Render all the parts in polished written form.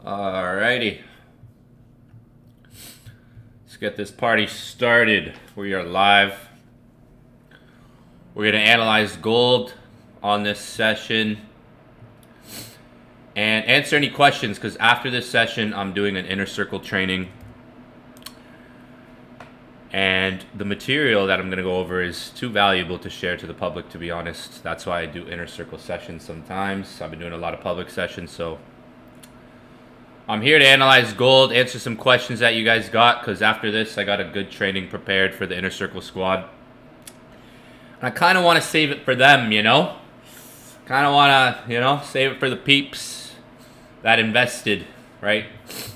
Alrighty, let's get this party started. We are live. We're going to analyze gold on this session and answer any questions, because after this session I'm doing an inner circle training, and the material that I'm going to go over is too valuable to share to the public, to be honest. That's why I do inner circle sessions sometimes. I've been doing a lot of public sessions, so I'm here to analyze gold, answer some questions that you guys got, because after this I got a good training prepared for the inner circle squad. And I kind of want to save it for them, you know? Kind of want to, save it for the peeps that invested, right? It's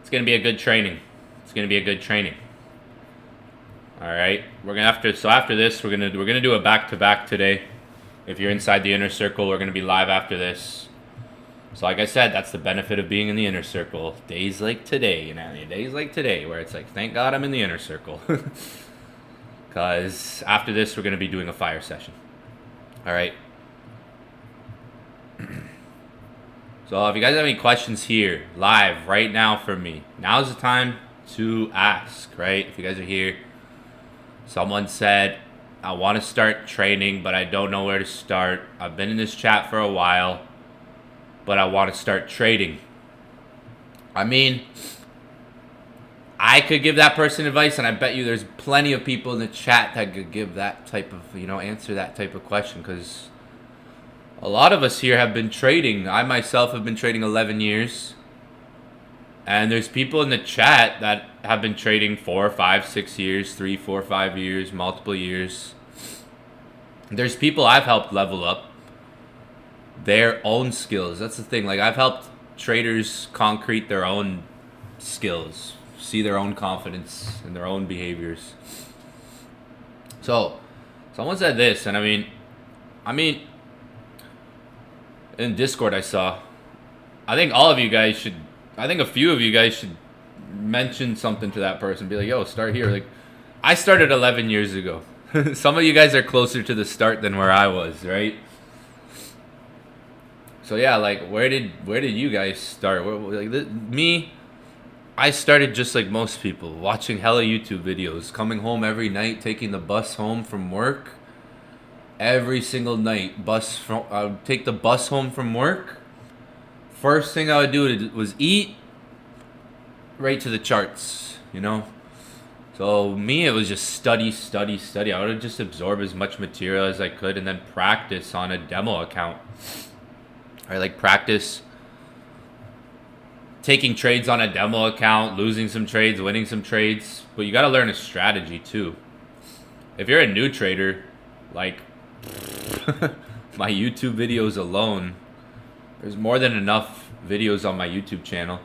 going to be a good training. It's going to be a good training. All right. After this, we're going to do a back-to-back today. If you're inside the inner circle, we're going to be live after this. So like I said, that's the benefit of being in the inner circle. Days like today, days like today, where it's like, thank God I'm in the inner circle. Because after this, we're going to be doing a fire session. All right. So if you guys have any questions here, live, right now for me, now's the time to ask, right? If you guys are here, someone said, I want to start training, but I don't know where to start. I've been in this chat for a while, but I want to start trading. I mean, I could give that person advice, and I bet you there's plenty of people in the chat that could give that type of, answer that type of question, because a lot of us here have been trading. I myself have been trading 11 years. And there's people in the chat that have been trading 4, 5, 6 years, 3, 4, 5 years, multiple years. There's people I've helped level up their own skills. That's the thing. Like, I've helped traders concrete their own skills, see their own confidence in their own behaviors. So, someone said this, and I mean, in Discord I saw, I think a few of you guys should mention something to that person. Be like, yo, start here. Like, I started 11 years ago. Some of you guys are closer to the start than where I was, right? So yeah, like, where did you guys start? Me, I started just like most people, watching hella YouTube videos, coming home every night, taking the bus home from work. Every single night, I would take the bus home from work. First thing I would do was eat, right to the charts, So me, it was just study. I would just absorb as much material as I could and then practice on a demo account. Practice taking trades on a demo account, losing some trades, winning some trades. But you got to learn a strategy too. If you're a new trader, like my YouTube videos alone, there's more than enough videos on my YouTube channel.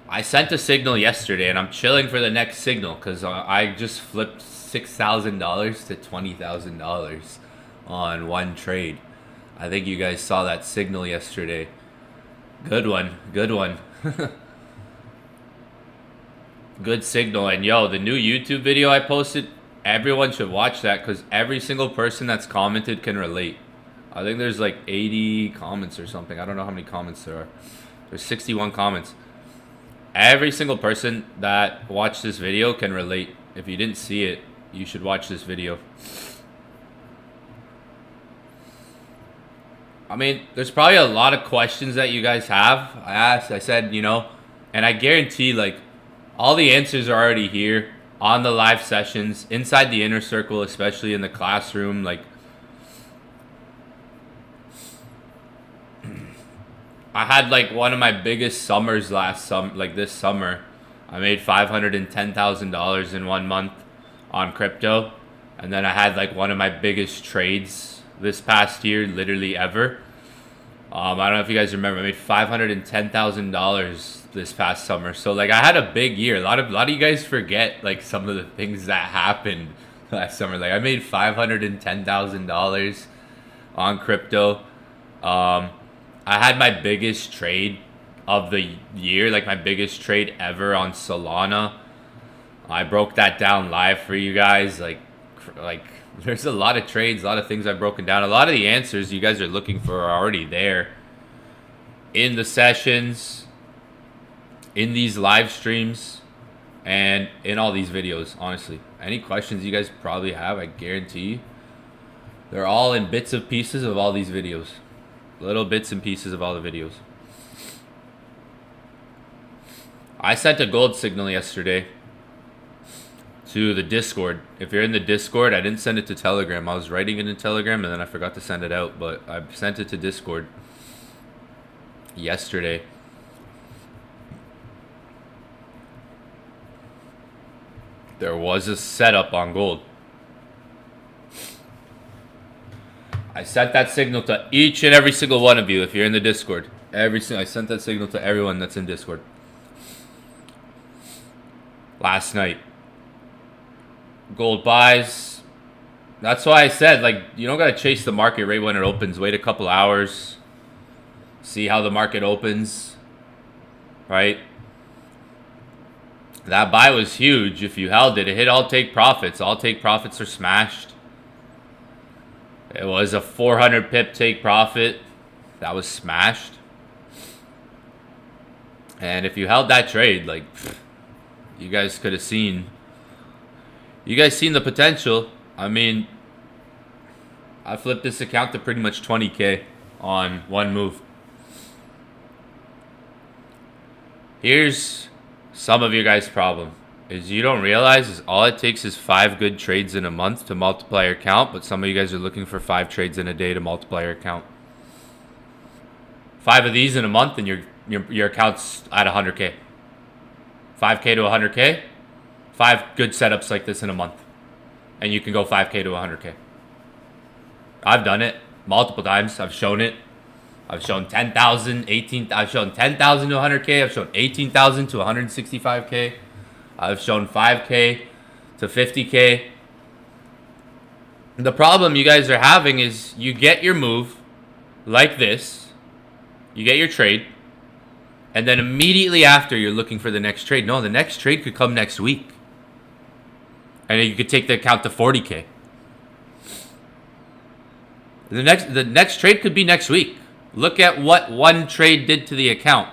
I sent a signal yesterday, and I'm chilling for the next signal because I just flipped $6,000 to $20,000 on one trade. I think you guys saw that signal yesterday. Good one. Good signal. And yo, the new YouTube video I posted, everyone should watch that, because every single person that's commented can relate. I think there's like 80 comments or something. I don't know how many comments there are. There's 61 comments. Every single person that watched this video can relate. If you didn't see it, you should watch this video. I mean, there's probably a lot of questions that you guys have. I said, and I guarantee, like, all the answers are already here on the live sessions, inside the inner circle, especially in the classroom. Like, I had like one of my biggest summers this summer. I made $510,000 in 1 month on crypto. And then I had like one of my biggest trades this past year, literally ever. I don't know if you guys remember, I made $510,000 this past summer. So like, I had a big year. A lot of you guys forget like some of the things that happened last summer. Like, I made $510,000 on crypto. I had my biggest trade of the year, like my biggest trade ever on Solana. I broke that down live for you guys. Like, like, there's a lot of trades, a lot of things I've broken down. A lot of the answers you guys are looking for are already there in the sessions, in these live streams, and in all these videos. Honestly, any questions you guys probably have, I guarantee you, they're all in bits and pieces of all these videos. Little bits and pieces of all the videos. I sent a gold signal yesterday to the Discord. If you're in the Discord, I didn't send it to Telegram. I was writing it in Telegram and then I forgot to send it out, but I sent it to Discord yesterday. There was a setup on gold. I sent that signal to each and every single one of you if you're in the Discord. I sent that signal to everyone that's in Discord. Last night. Gold buys. That's why I said, like, you don't got to chase the market right when it opens. Wait a couple hours. See how the market opens. Right? That buy was huge. If you held it, it hit all take profits. All take profits are smashed. It was a 400 pip take profit. That was smashed. And if you held that trade, like, you guys could have seen. You guys seen the potential. I mean, I flipped this account to pretty much 20K on one move. Here's some of your guys' problem. Is you don't realize is all it takes is 5 good trades in a month to multiply your account, but some of you guys are looking for 5 trades in a day to multiply your account. 5 of these in a month and your account's at 100K. 5K to 100K. 5 good setups like this in a month. And you can go 5K to 100K. I've done it multiple times. I've shown it. I've shown 10,000, 18. I've shown 10,000 to 100K. I've shown 18,000 to 165K. I've shown 5K to 50K. The problem you guys are having is you get your move like this. You get your trade. And then immediately after, you're looking for the next trade. No, the next trade could come next week. And you could take the account to 40K. The next trade could be next week. Look at what one trade did to the account.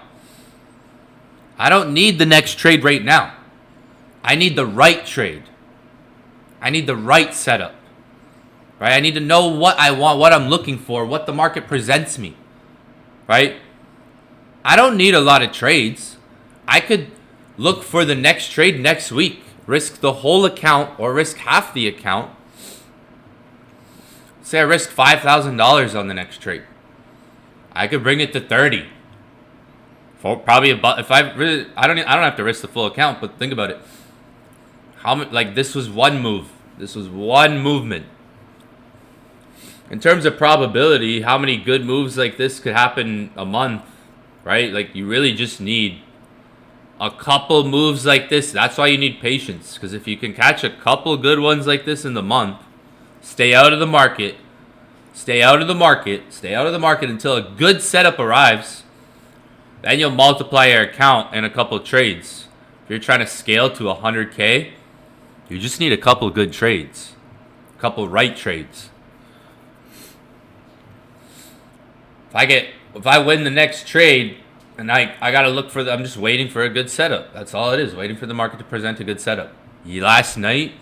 I don't need the next trade right now. I need the right trade. I need the right setup. Right? I need to know what I want, what I'm looking for, what the market presents me. Right? I don't need a lot of trades. I could look for the next trade next week. Risk the whole account or risk half the account. Say I risk $5,000 on the next trade. I could bring it to 30. For probably about if I really I don't have to risk the full account, but think about it. How much, like, this was one move. This was one movement. In terms of probability, how many good moves like this could happen a month, right? Like, you really just need a couple moves like this. That's why you need patience, because if you can catch a couple good ones like this in the month, stay out of the market. Stay out of the market. Stay out of the market until a good setup arrives. Then you'll multiply your account in a couple trades. If you're trying to scale to 100K, you just need a couple good trades. A couple right trades. If I win the next trade, and I gotta look for I'm just waiting for a good setup. That's all it is. Waiting for the market to present a good setup. Last night,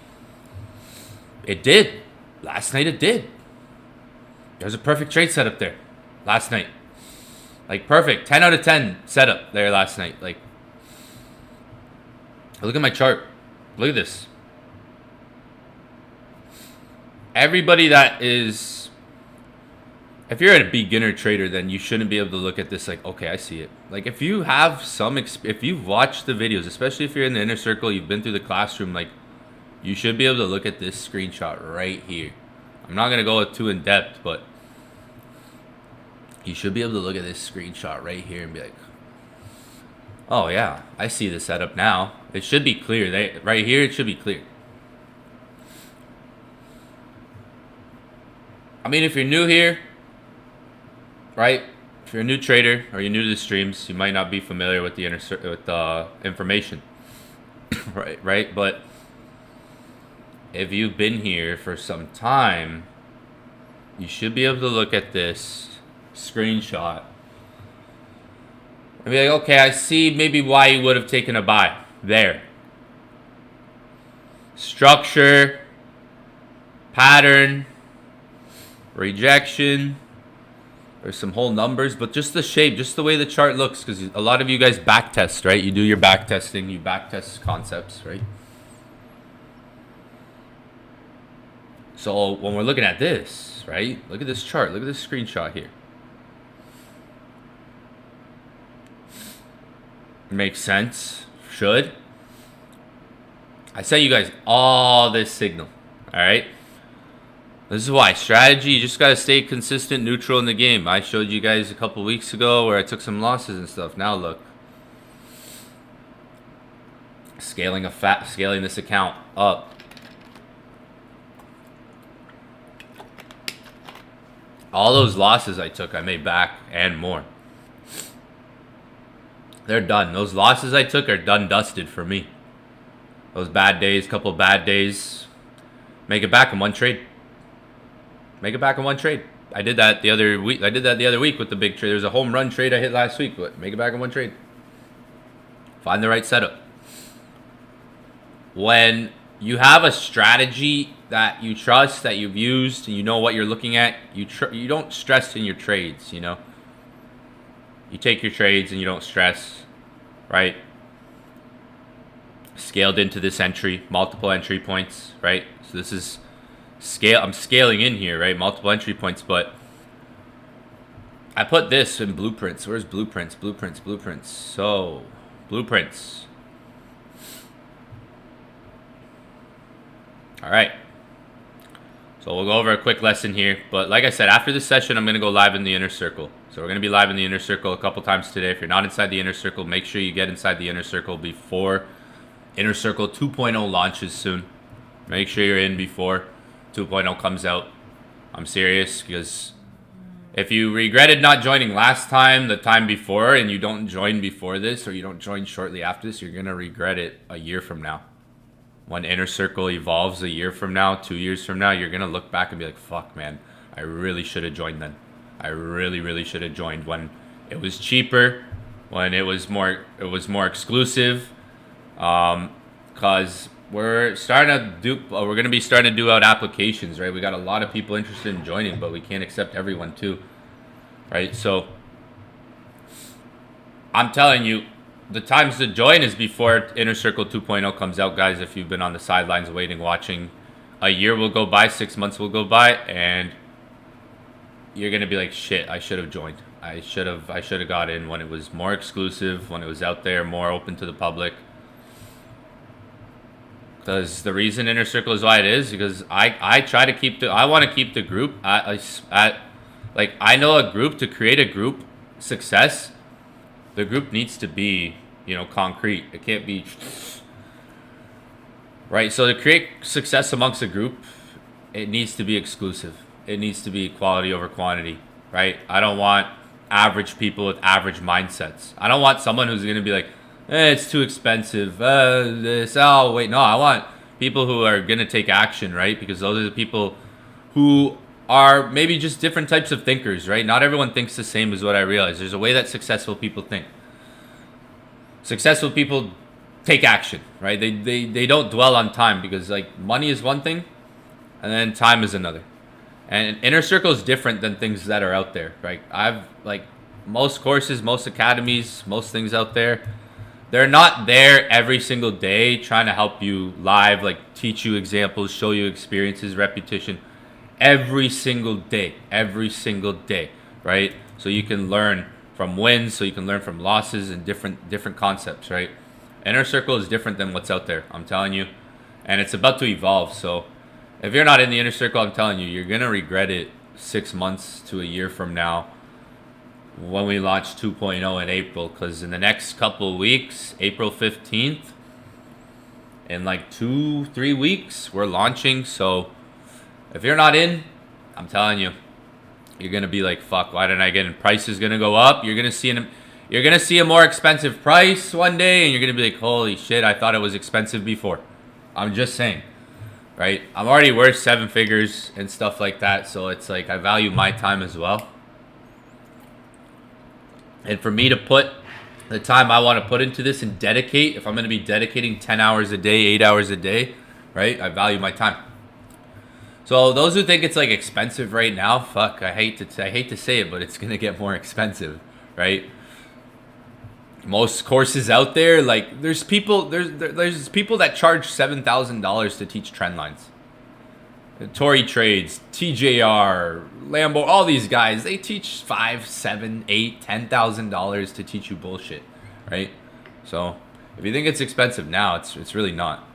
it did. Last night it did. There's a perfect trade setup there. Last night. Like, perfect. 10 out of 10 setup there last night. Like, look at my chart. Look at this. Everybody that is... If you're a beginner trader, then you shouldn't be able to look at this like, okay, I see it. Like, if you have some... if you've watched the videos, especially if you're in the inner circle, you've been through the classroom, like, you should be able to look at this screenshot right here. I'm not going to go too in depth, but you should be able to look at this screenshot right here and be like, oh yeah, I see the setup now. It should be clear. Right here, it should be clear. I mean, if you're new here, right? If you're a new trader or you're new to the streams, you might not be familiar with the information, right? But if you've been here for some time, you should be able to look at this screenshot and be like, okay, I see maybe why you would have taken a buy there. Structure, pattern, rejection. There's some whole numbers, but just the shape, just the way the chart looks, because a lot of you guys back test, right? You do your back testing, you back test concepts, right? So when we're looking at this, right? Look at this chart. Look at this screenshot here. Makes sense. Should. I sent you guys all this signal. All right. This is why strategy, you just got to stay consistent, neutral in the game. I showed you guys a couple weeks ago where I took some losses and stuff. Now look. Scaling this account up. All those losses I took, I made back and more. They're done. Those losses I took are done, dusted for me. Those bad days, couple of bad days, make it back in one trade. Make it back in one trade. I did that the other week. With the big trade. There was a home run trade I hit last week, but make it back in one trade. Find the right setup. When you have a strategy that you trust, that you've used, and you know what you're looking at, you don't stress in your trades, you know. You take your trades and you don't stress, right? Scaled into this entry, multiple entry points, right? So this is scale. I'm scaling in here, right? Multiple entry points, but I put this in blueprints. Where's blueprints? Blueprints. So, blueprints. All right. So we'll go over a quick lesson here. But like I said, after this session, I'm going to go live in the inner circle. So we're going to be live in the inner circle a couple times today. If you're not inside the inner circle, make sure you get inside the inner circle before Inner Circle 2.0 launches soon. Make sure you're in before 2.0 comes out. I'm serious, because if you regretted not joining last time, the time before, and you don't join before this, or you don't join shortly after this, you're going to regret it a year from now. When Inner Circle evolves a year from now, 2 years from now, you're going to look back and be like, fuck, man, I really should have joined then. I really should have joined when it was cheaper, when it was more exclusive. Because we're going to be starting to do out applications, right? We got a lot of people interested in joining, but we can't accept everyone too, right? So I'm telling you, the times to join is before Inner Circle 2.0 comes out, guys. If you've been on the sidelines waiting, watching, a year will go by, 6 months will go by, and you're gonna be like, shit, I should have joined. I should have got in when it was more exclusive, when it was out there, more open to the public. Because the reason Inner Circle is why it is, because I try to keep I want to keep the group like, I know a group, to create a group success, the group needs to be, you know, concrete. It can't be, right? So to create success amongst a group, it needs to be exclusive. It needs to be quality over quantity, right? I don't want average people with average mindsets. I don't want someone who's going to be like, it's too expensive. Oh, wait, no, I want people who are going to take action, right? Because those are the people who are maybe just different types of thinkers, right? Not everyone thinks the same, is what I realize. There's a way that successful people think. Successful people take action, right? They don't dwell on time, because like money is one thing and then time is another. And Inner Circle is different than things that are out there, right? I've like most courses, most academies, most things out there, they're not there every single day trying to help you live, like teach you examples, show you experiences, repetition. Every single day, right? So you can learn from wins, so you can learn from losses, and different concepts, right? Inner Circle is different than what's out there, I'm telling you. And it's about to evolve. So if you're not in the Inner Circle, I'm telling you, you're going to regret it 6 months to a year from now when we launch 2.0 in April. Because in the next couple of weeks, April 15th, in like 2-3 weeks, we're launching. So if you're not in, I'm telling you, you're going to be like, fuck, why didn't I get in? Price is going to go up. You're going to see a more expensive price one day, and you're going to be like, holy shit, I thought it was expensive before. I'm just saying. right? I'm already worth 7 figures and stuff like that. So it's like I value my time as well. And for me to put the time I want to put into this and dedicate, if I'm going to be dedicating 10 hours a day, 8 hours a day, right? I value my time. So those who think it's like expensive right now, fuck, I hate to say it, but it's going to get more expensive, right? Most courses out there, like there's people that charge $7,000 to teach trend lines. Tory Trades, TJR, Lambo, all these guys, they teach $5, $7, $8, $10,000 to teach you bullshit, right? So if you think it's expensive now, it's really not.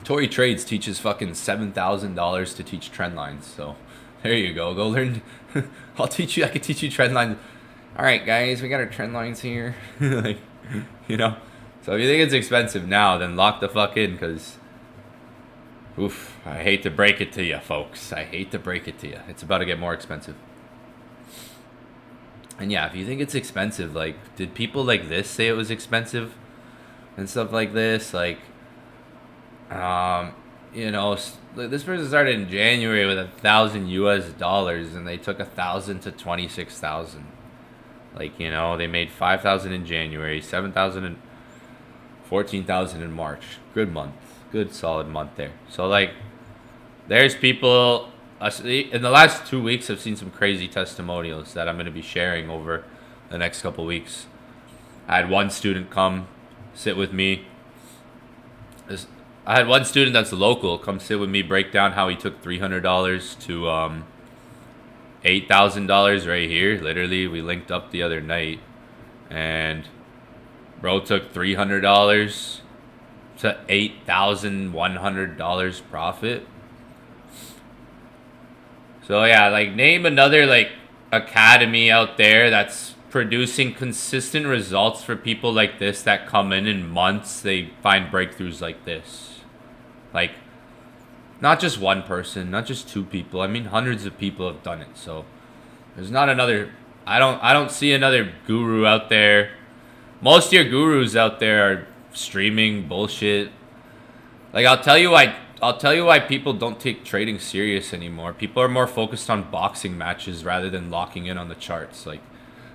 Tory Trades teaches fucking $7,000 to teach trend lines. So there you go. Go learn. I can teach you trend lines. All right, guys, we got our trend lines here. Like, you know. So if you think it's expensive now, then lock the fuck in, because oof, I hate to break it to you, folks. I hate to break it to you. It's about to get more expensive. And yeah, if you think it's expensive, like, did people like this say it was expensive and stuff like this? Like, you know, this person started in January with $1,000 and they took 1,000 to 26,000. Like, you know, they made 5,000 in January, 7,000 and 14,000 in March. Good month. Good solid month there. So like there's people in the last 2 weeks I've seen some crazy testimonials that I'm going to be sharing over the next couple weeks. I had one student come sit with me. I had one student that's local come sit with me, break down how he took $300 to $8,000 right here. Literally, we linked up the other night and bro took $300 to $8,100 profit. So yeah, like name another like academy out there that's producing consistent results for people like this that come in months they find breakthroughs like this. Like not just one person, not just 2 people. I mean hundreds of people have done it. So there's not another I don't see another guru out there. Most of your gurus out there are streaming bullshit. Like I'll tell you why people don't take trading serious anymore. People are more focused on boxing matches rather than locking in on the charts. Like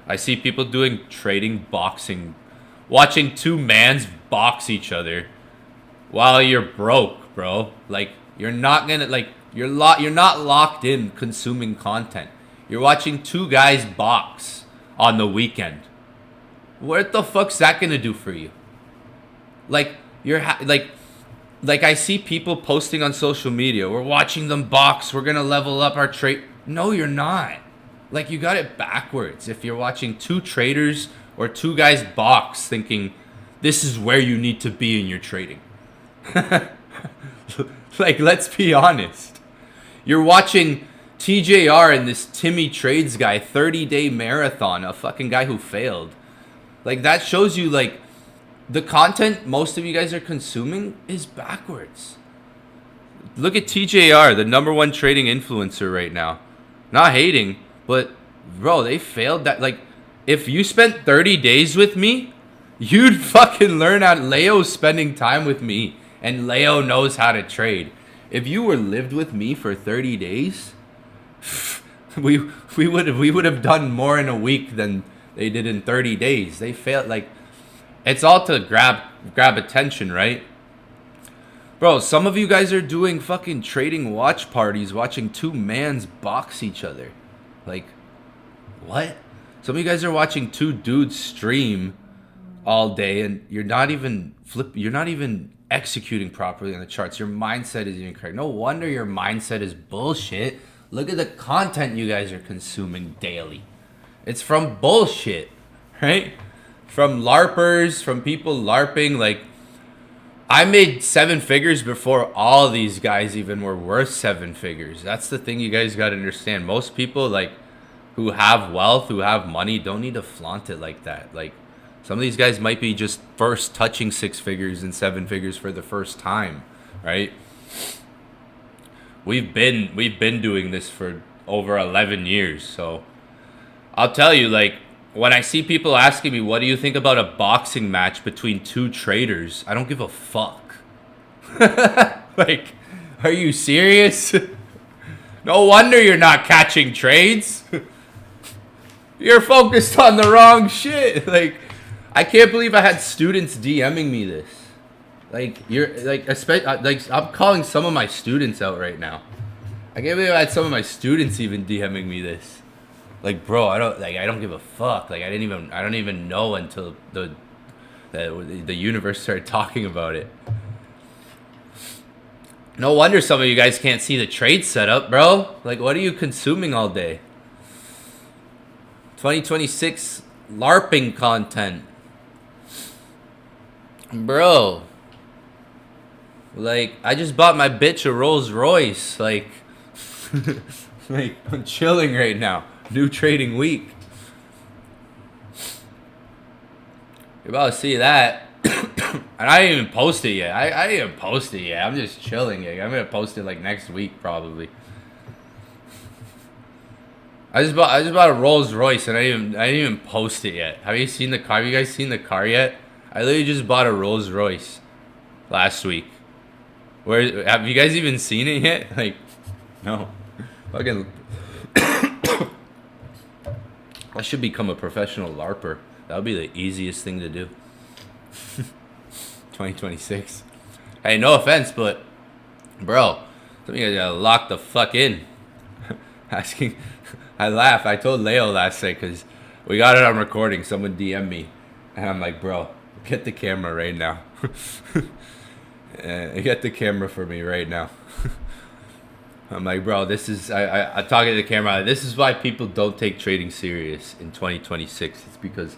I see people doing trading boxing, watching 2 mans box each other while you're broke, bro. Like you're not gonna you're not locked in consuming content. You're watching 2 guys box on the weekend. What the fuck's that gonna do for you? Like you're like I see people posting on social media. We're watching them box. We're gonna level up our trade. No, you're not. Like you got it backwards. If you're watching 2 traders or 2 guys box, thinking this is where you need to be in your trading. Like let's be honest. You're watching TJR and this Timmy Trades guy 30-day marathon, a fucking guy who failed. Like that shows you like the content most of you guys are consuming is backwards. Look at TJR, the #1 trading influencer right now. Not hating, but bro, they failed that. Like, if you spent 30 days with me, you'd fucking learn how Leo's spending time with me, and Leo knows how to trade. If you were lived with me for 30 days, we would have done more in a week than they did in 30 days. They failed. Like, it's all to grab attention, right? Bro, some of you guys are doing fucking trading watch parties, watching 2 mans box each other. Like, what? Some of you guys are watching 2 dudes stream all day, and you're not even executing properly on the charts. Your mindset is incorrect. No wonder your mindset is bullshit. Look at the content you guys are consuming daily. It's from bullshit, right? From LARPers, from people LARPing. Like, I made 7 figures before all these guys even were worth 7 figures. That's the thing you guys got to understand. Most people, like, who have wealth, who have money, don't need to flaunt it like that. Like, some of these guys might be just first touching 6 figures and 7 figures for the first time, right? We've been doing this for over 11 years. So I'll tell you, like, when I see people asking me, what do you think about a boxing match between 2 traders? I don't give a fuck. Like, are you serious? No wonder you're not catching trades. You're focused on the wrong shit. Like, I can't believe I had students DMing me this. Like, you're like, like I'm calling some of my students out right now. I can't believe I had some of my students even DMing me this. Like, bro, I don't give a fuck. Like, I don't even know until the universe started talking about it. No wonder some of you guys can't see the trade setup, bro. Like, what are you consuming all day? 2026 LARPing content. Bro. Like, I just bought my bitch a Rolls Royce. Like, like, I'm chilling right now. New trading week. You're about to see that. And I didn't even post it yet. I didn't even post it yet. I'm just chilling. I'm gonna post it like next week probably. I just bought a Rolls Royce and I didn't even post it yet. Have you seen the car? Have you guys seen the car yet? I literally just bought a Rolls Royce last week. Where have you guys even seen it yet? Like, no. Fucking. I should become a professional LARPer. That would be the easiest thing to do. 2026. Hey, no offense, but bro, some of you guys gotta lock the fuck in. Asking, I laugh. I told Leo last night because we got it on recording. Someone DM'd me, and I'm like, bro, get the camera right now. Get the camera for me right now. I'm like, bro, this is I'm talking to the camera. This is why people don't take trading serious in 2026. It's because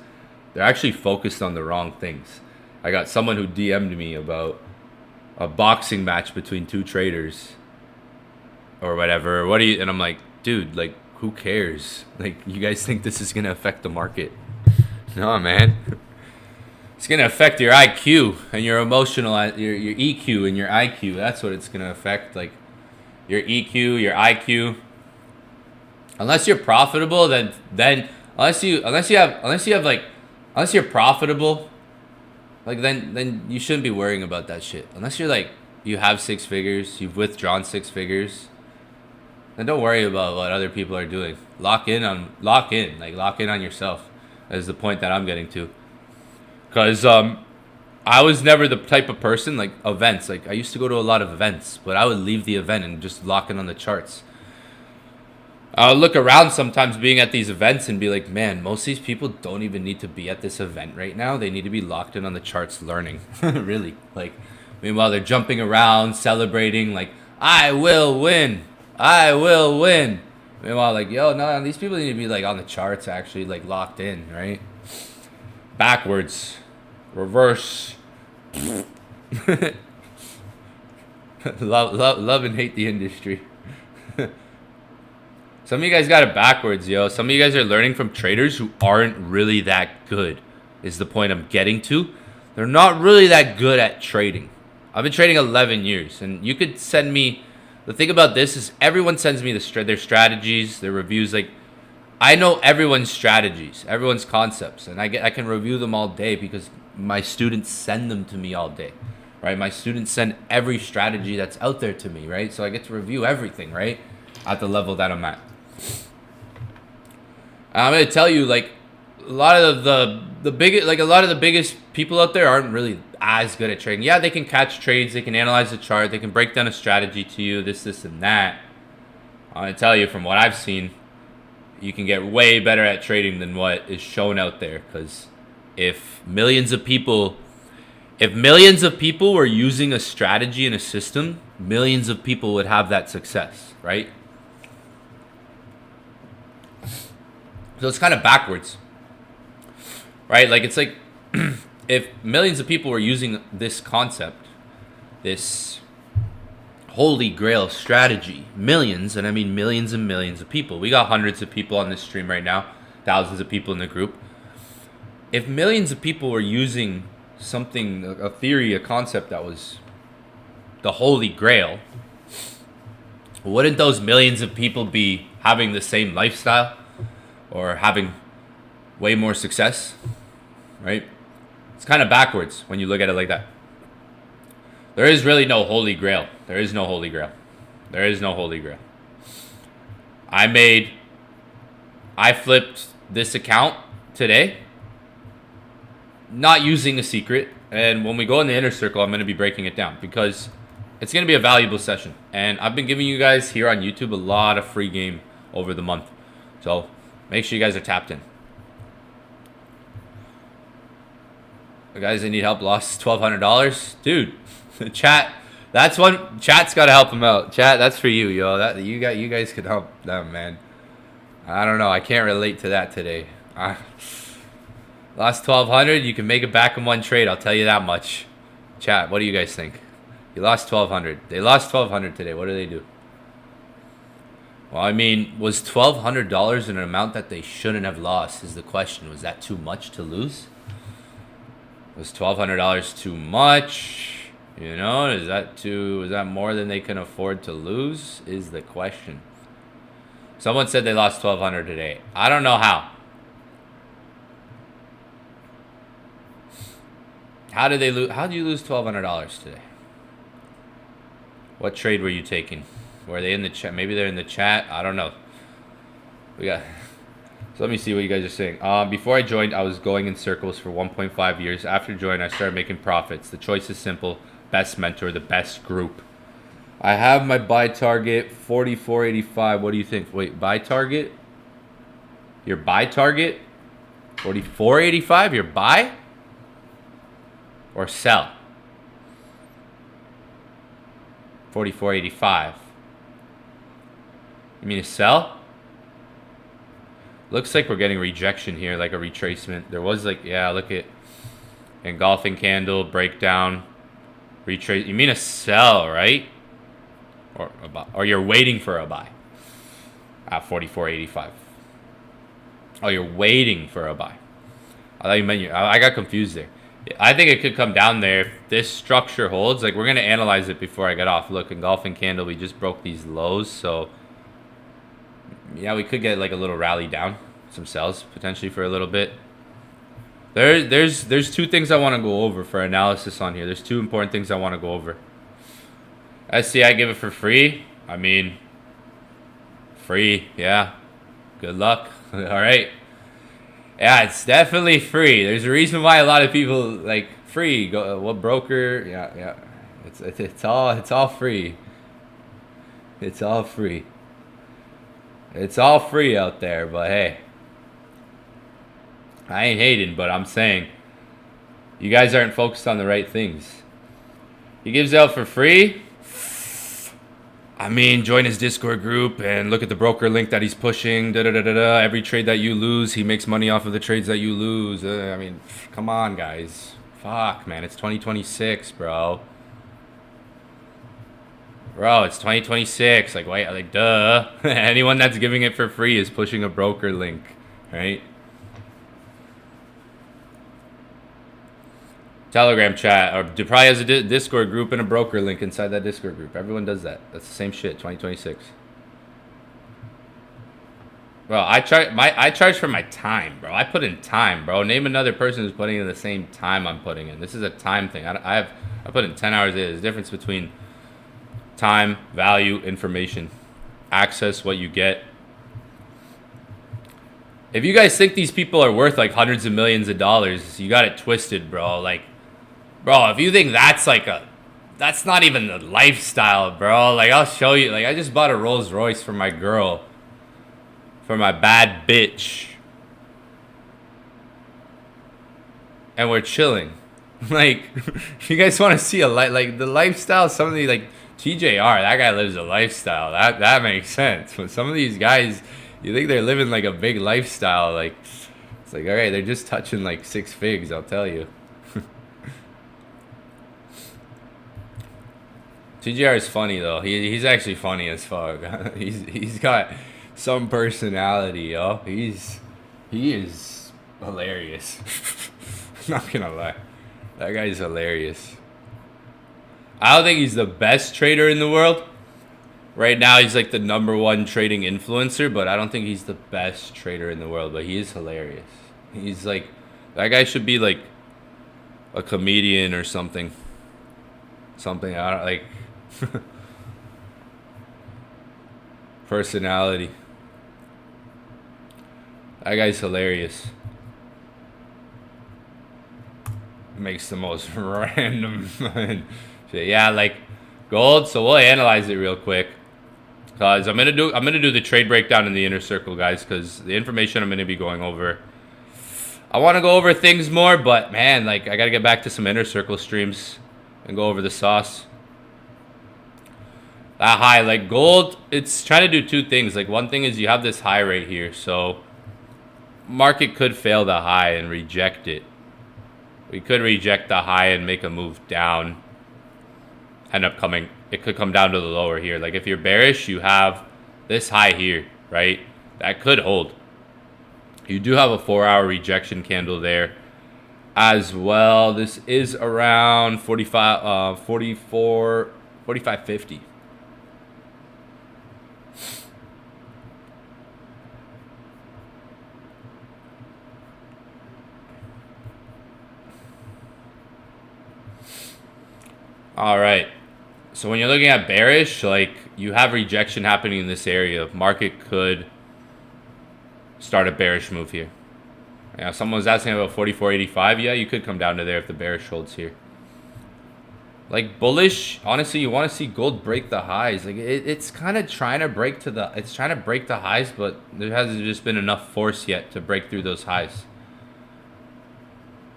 they're actually focused on the wrong things. I got someone who DM'd me about a boxing match between two traders or whatever. What do you? And I'm like, dude, like, who cares? Like, you guys think this is gonna affect the market? No, man. It's gonna affect your IQ and your emotional, your EQ and your IQ. That's what it's gonna affect. Like, your EQ, your IQ. Unless you're profitable, then unless you're profitable. Like, then you shouldn't be worrying about that shit. Unless you're like, you have 6 figures, you've withdrawn 6 figures, then don't worry about what other people are doing. Lock in on yourself. Is the point that I'm getting to. Cause I was never the type of person, like, events. Like, I used to go to a lot of events, but I would leave the event and just lock in on the charts. I'll look around sometimes being at these events and be like, man, most of these people don't even need to be at this event right now. They need to be locked in on the charts learning. Really. Like, meanwhile, they're jumping around, celebrating, like, I will win. I will win. Meanwhile, like, yo, no, these people need to be, like, on the charts actually, like, locked in, right? Backwards. Reverse. love and hate the industry. Some of you guys got it backwards, yo. Some of you guys are learning from traders who aren't really that good, is the point I'm getting to. They're not really that good at trading. I've been trading 11 years, and you could send me... The thing about this is everyone sends me their strategies, their reviews. Like, I know everyone's strategies, everyone's concepts, and I can review them all day because my students send them to me all day, right? My students send every strategy that's out there to me, right? So I get to review everything, right? At the level that I'm at. I'm gonna tell you, like, a lot of the biggest people out there aren't really as good at trading. Yeah, they can catch trades, they can analyze the chart, they can break down a strategy to you, this, and that. I'm gonna tell you, from what I've seen, you can get way better at trading than what is shown out there. Because if millions of people were using a strategy and a system, millions of people would have that success, right? So it's kind of backwards, right? Like, it's like if millions of people were using this concept, this holy grail strategy, millions, and I mean millions and millions of people. We got hundreds of people on this stream right now, thousands of people in the group. If millions of people were using something, a theory, a concept that was the holy grail, wouldn't those millions of people be having the same lifestyle? Or having way more success, right? It's kind of backwards when you look at it like that. There is really no holy grail. There is no holy grail. There is no holy grail. I flipped this account today, not using a secret. And when we go in the inner circle, I'm going to be breaking it down because it's going to be a valuable session. And I've been giving you guys here on YouTube a lot of free game over the month. So make sure you guys are tapped in. The guys that need help lost $1,200. Dude, the chat, that's one, chat's got to help them out. Chat, that's for you, yo. You guys could help them, man. I don't know. I can't relate to that today. Lost 1,200. You can make it back in one trade. I'll tell you that much. Chat, what do you guys think? You lost 1,200. They lost 1,200 today. What do they do? Well, I mean, was $1,200 an amount that they shouldn't have lost? Is the question. Was that too much to lose? Was $1,200 too much? You know, is that more than they can afford to lose? Is the question. Someone said they lost 1,200 today. I don't know how. How did they lose? How did you lose $1,200 today? What trade were you taking? Were they in the chat? Maybe they're in the chat. I don't know. So let me see what you guys are saying. Before I joined, I was going in circles for 1.5 years. After joining, I started making profits. The choice is simple. Best mentor, the best group. I have my buy target, 44.85. What do you think? Wait, buy target? Your buy target? 44.85? Your buy? Or sell? 44.85. You mean to sell? Looks like we're getting rejection here, like a retracement. There was like, yeah, look at engulfing candle, breakdown, retrace. You mean a sell, right? Or a buy, or you're waiting for a buy at 44.85. Oh, you're waiting for a buy. I thought you meant I got confused there. I think it could come down there if this structure holds. Like, we're gonna analyze it before I get off. Look, engulfing candle, we just broke these lows, so yeah, we could get like a little rally down, some sells potentially for a little bit. There's two things I want to go over for analysis on here. There's two important things I want to go over. SCI, give it for free. I mean, free, yeah. Good luck. All right. Yeah, it's definitely free. There's a reason why a lot of people like free. Go what broker? Yeah. It's all free. It's all free. It's all free out there, but hey, I ain't hating, but I'm saying you guys aren't focused on the right things. He gives out for free. I mean, join his Discord group and look at the broker link that he's pushing. Every trade that you lose, he makes money off of the trades that you lose. I mean, come on, guys. Fuck, man. It's 2026, bro. Bro, it's 2026. Like, wait, like, duh. Anyone that's giving it for free is pushing a broker link, right? Telegram chat, or probably has a Discord group and a broker link inside that Discord group. Everyone does that. That's the same shit. 2026. Bro, I charge for my time, bro. I put in time, bro. Name another person who's putting in the same time I'm putting in. This is a time thing. I put in 10 hours. There's a difference between time, value, information, access, what you get. If you guys think these people are worth like hundreds of millions of dollars, you got it twisted, bro. Like, bro, if you think that's like that's not even the lifestyle, bro. Like, I'll show you. Like, I just bought a Rolls Royce for my girl, for my bad bitch, and we're chilling. Like, you guys want to see like the lifestyle? Some of these, like TJR, that guy lives a lifestyle. That makes sense. But some of these guys, you think they're living like a big lifestyle. Like, it's like, all right, they're just touching like 6 figs, I'll tell you. TJR is funny though. He's actually funny as fuck. He's got some personality, yo. He is hilarious. I'm not gonna lie. That guy's hilarious. I don't think he's the best trader in the world. Right now, he's like the #1 trading influencer, but I don't think he's the best trader in the world. But he is hilarious. He's like, that guy should be like a comedian or something. something. I don't like personality. That guy's hilarious. Makes the most random shit. Yeah, like gold. So we'll analyze it real quick. Cause I'm gonna do the trade breakdown in the inner circle, guys. Cause the information I'm gonna be going over, I want to go over things more, but man, like I gotta get back to some inner circle streams and go over the sauce. That high, like gold, it's trying to do two things. Like one thing is you have this high right here, so market could fail the high and reject it. We could reject the high and make a move down. End up coming, it could come down to the lower here. Like if you're bearish, you have this high here, right? That could hold. You do have a 4-hour rejection candle there as well. This is around 45.50. All right. So when you're looking at bearish, like you have rejection happening in this area. Market could start a bearish move here. Yeah, someone was asking about 44.85. Yeah, you could come down to there if the bearish holds here. Like bullish, honestly, you want to see gold break the highs. Like it's kind of trying to break to the, it's trying to break the highs, but there hasn't just been enough force yet to break through those highs.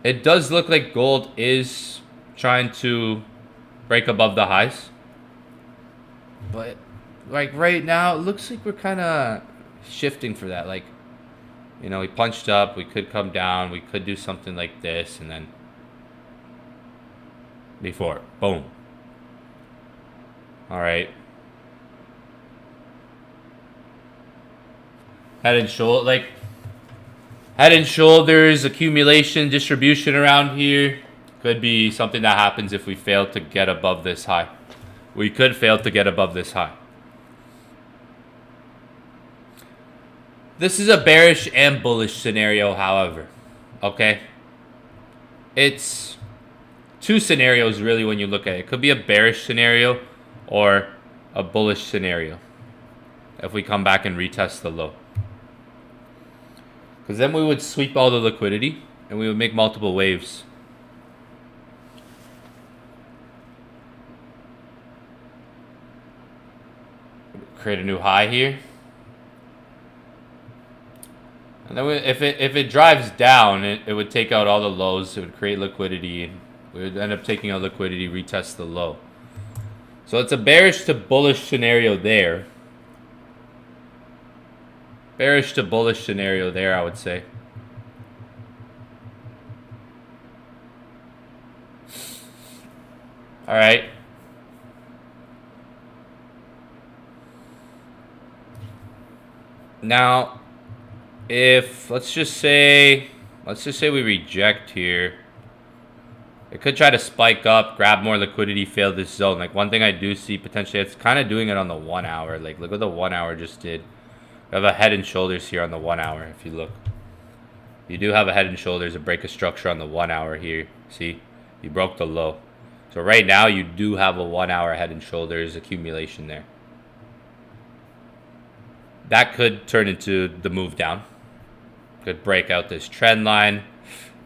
It does look like gold is trying to break above the highs, but like right now, it looks like we're kind of shifting for that. Like, you know, we punched up, we could come down, we could do something like this, and then before, boom. All right. Head and shoulders, accumulation, distribution around here. Could be something that happens if we fail to get above this high. We could fail to get above this high. This is a bearish and bullish scenario, however. Okay? It's two scenarios really when you look at it. It could be a bearish scenario or a bullish scenario if we come back and retest the low. Because then we would sweep all the liquidity and we would make multiple waves. Create a new high here. And then if it drives down, it would take out all the lows. It would create liquidity. And we would end up taking out liquidity, retest the low. So it's a bearish to bullish scenario there. Bearish to bullish scenario there, I would say. All right. Now, if let's just say we reject here, it could try to spike up, grab more liquidity, fail this zone. Like one thing I do see potentially, it's kind of doing it on the 1 hour. Like look what the 1 hour just did. We have a head and shoulders here on the 1 hour. If you look, you do have a head and shoulders, a break of structure on the 1 hour here. See, you broke the low. So right now you do have a 1 hour head and shoulders accumulation there. That could turn into the move down. Could break out this trend line.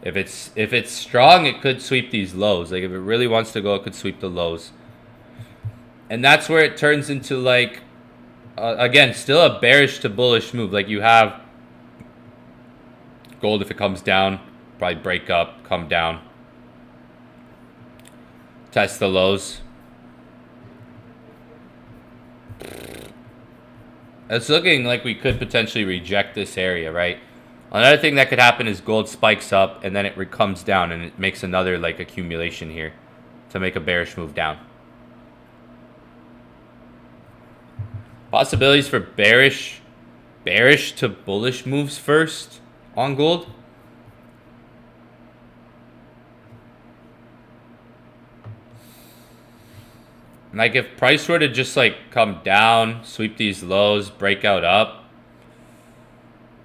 If it's strong, it could sweep these lows. Like if it really wants to go, it could sweep the lows. And that's where it turns into like, again, still a bearish to bullish move. Like you have gold, if it comes down, probably break up, come down. Test the lows. It's looking like we could potentially reject this area, right? Another thing that could happen is gold spikes up and then it comes down and it makes another like accumulation here to make a bearish move down. Possibilities for bearish to bullish moves first on gold. Like if price were to just like come down, sweep these lows, break out up,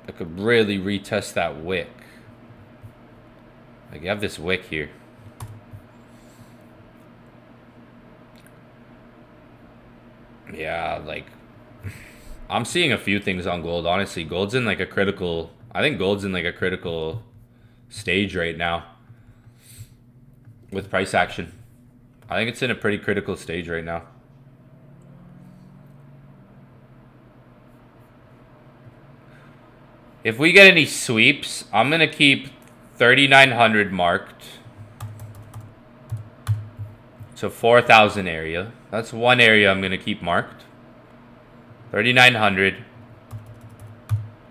it could really retest that wick. Like you have this wick here. Yeah, like I'm seeing a few things on gold. Honestly, gold's in like a critical. I think gold's in like a critical stage right now with price action. I think it's in a pretty critical stage right now. If we get any sweeps, I'm gonna keep 3,900 marked to 4,000 area. That's one area I'm gonna keep marked. 3,900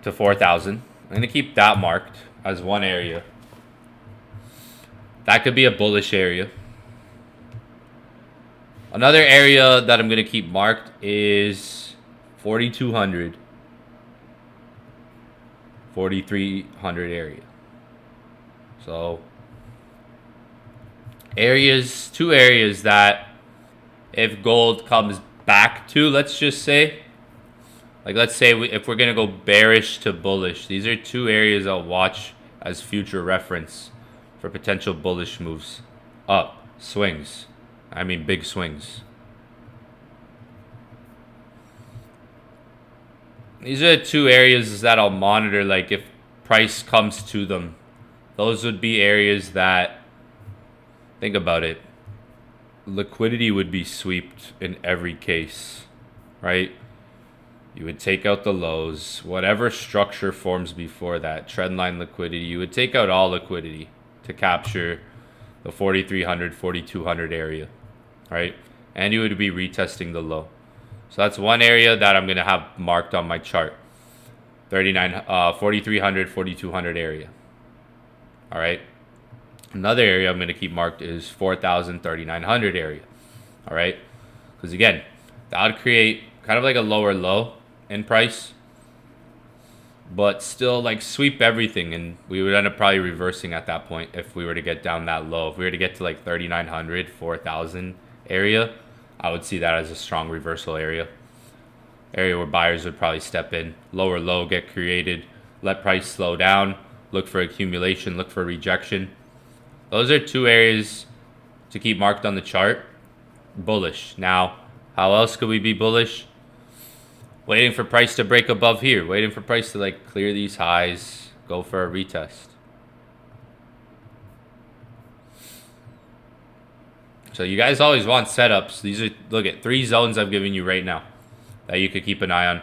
to 4,000. I'm gonna keep that marked as one area. That could be a bullish area. Another area that I'm gonna keep marked is 4,200. 4,300 area. So areas, two areas that if gold comes back to, let's just say, like let's say if we're gonna go bearish to bullish, these are two areas I'll watch as future reference for potential bullish moves. Up, swings. I mean big swings. These are the two areas that I'll monitor, like if price comes to them. Those would be areas that, think about it, liquidity would be swept in every case, right? You would take out the lows, whatever structure forms before that, trendline liquidity, you would take out all liquidity to capture the 4,300, 4,200 area, right? And you would be retesting the low. So that's one area that I'm going to have marked on my chart. 4,300, 4,200 area. All right. Another area I'm going to keep marked is 4,000, 3,900 area. All right. Because again, that would create kind of like a lower low in price, but still like sweep everything. And we would end up probably reversing at that point if we were to get down that low. If we were to get to like 3,900, 4,000 area, I would see that as a strong reversal area. Area where buyers would probably step in. Lower low get created. Let price slow down. Look for accumulation. Look for rejection. Those are two areas to keep marked on the chart. Bullish. Now, how else could we be bullish? Waiting for price to break above here. Waiting for price to like clear these highs. Go for a retest. So you guys always want setups. These are, look at 3 zones I've given you right now that you could keep an eye on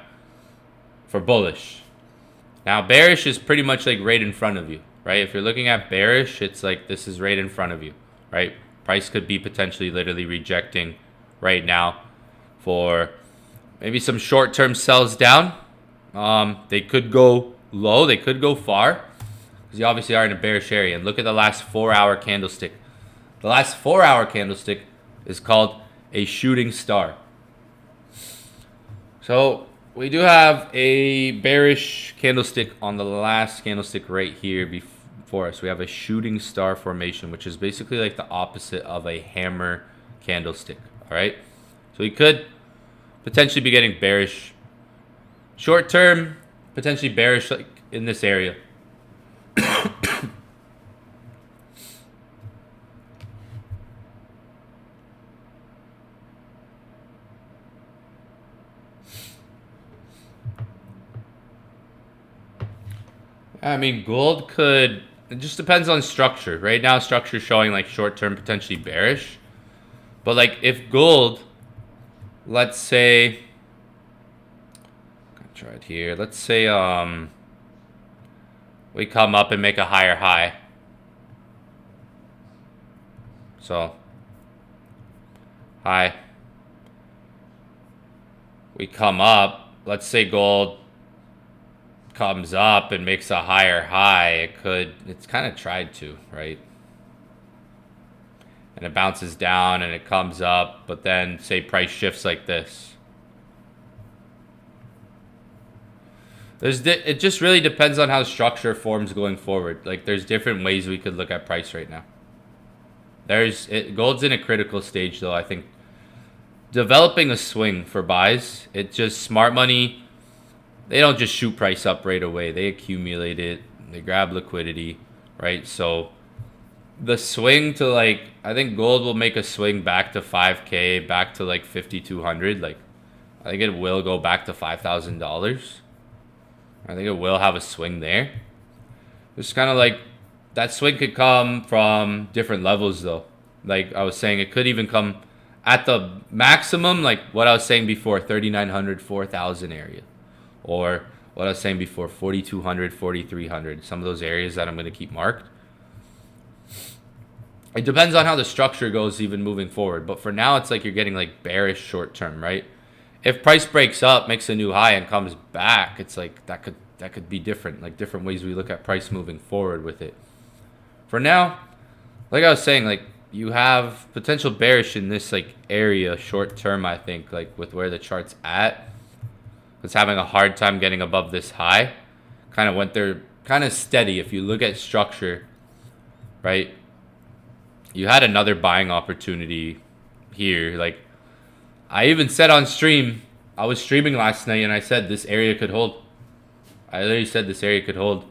for bullish. Now bearish is pretty much like right in front of you, right? If you're looking at bearish, it's like this is right in front of you, right? Price could be potentially literally rejecting right now for maybe some short-term sells down. They could go low, they could go far, because you obviously are in a bearish area. And look at the last 4-hour candlestick. The last 4-hour candlestick is called a shooting star. So we do have a bearish candlestick on the last candlestick right here before us. We have a shooting star formation, which is basically like the opposite of a hammer candlestick. All right. So we could potentially be getting bearish short term, potentially bearish like in this area. I mean, gold could, it just depends on structure. Right now, structure is showing like short-term potentially bearish. But like if gold, let's say, I'll try it here. Let's say we come up and make a higher high. So, high. We come up, let's say gold comes up and makes a higher high. It's kind of tried to, right? And it bounces down and it comes up, but then say price shifts like this. It just really depends on how structure forms going forward. Like there's different ways we could look at price right now. Gold's in a critical stage though. I think developing a swing for buys, it just smart money. They don't just shoot price up right away. They accumulate it. They grab liquidity, right? So the swing to like, I think gold will make a swing back to 5K, back to like 5,200. Like I think it will go back to $5,000. I think it will have a swing there. It's kind of like that swing could come from different levels though. Like I was saying, it could even come at the maximum, like what I was saying before, 3,900, 4,000 area. Or what I was saying before, 4,200, 4,300. Some of those areas that I'm going to keep marked. It depends on how the structure goes even moving forward. But for now, it's like you're getting like bearish short term, right? If price breaks up, makes a new high and comes back, it's like that could be different. Like different ways we look at price moving forward with it. For now, like I was saying, like you have potential bearish in this like area short term, I think, like with where the chart's at. It's having a hard time getting above this high. Kind of went there kind of steady. If you look at structure, right? You had another buying opportunity here. Like I even said on stream, I was streaming last night and I said this area could hold. I literally said this area could hold.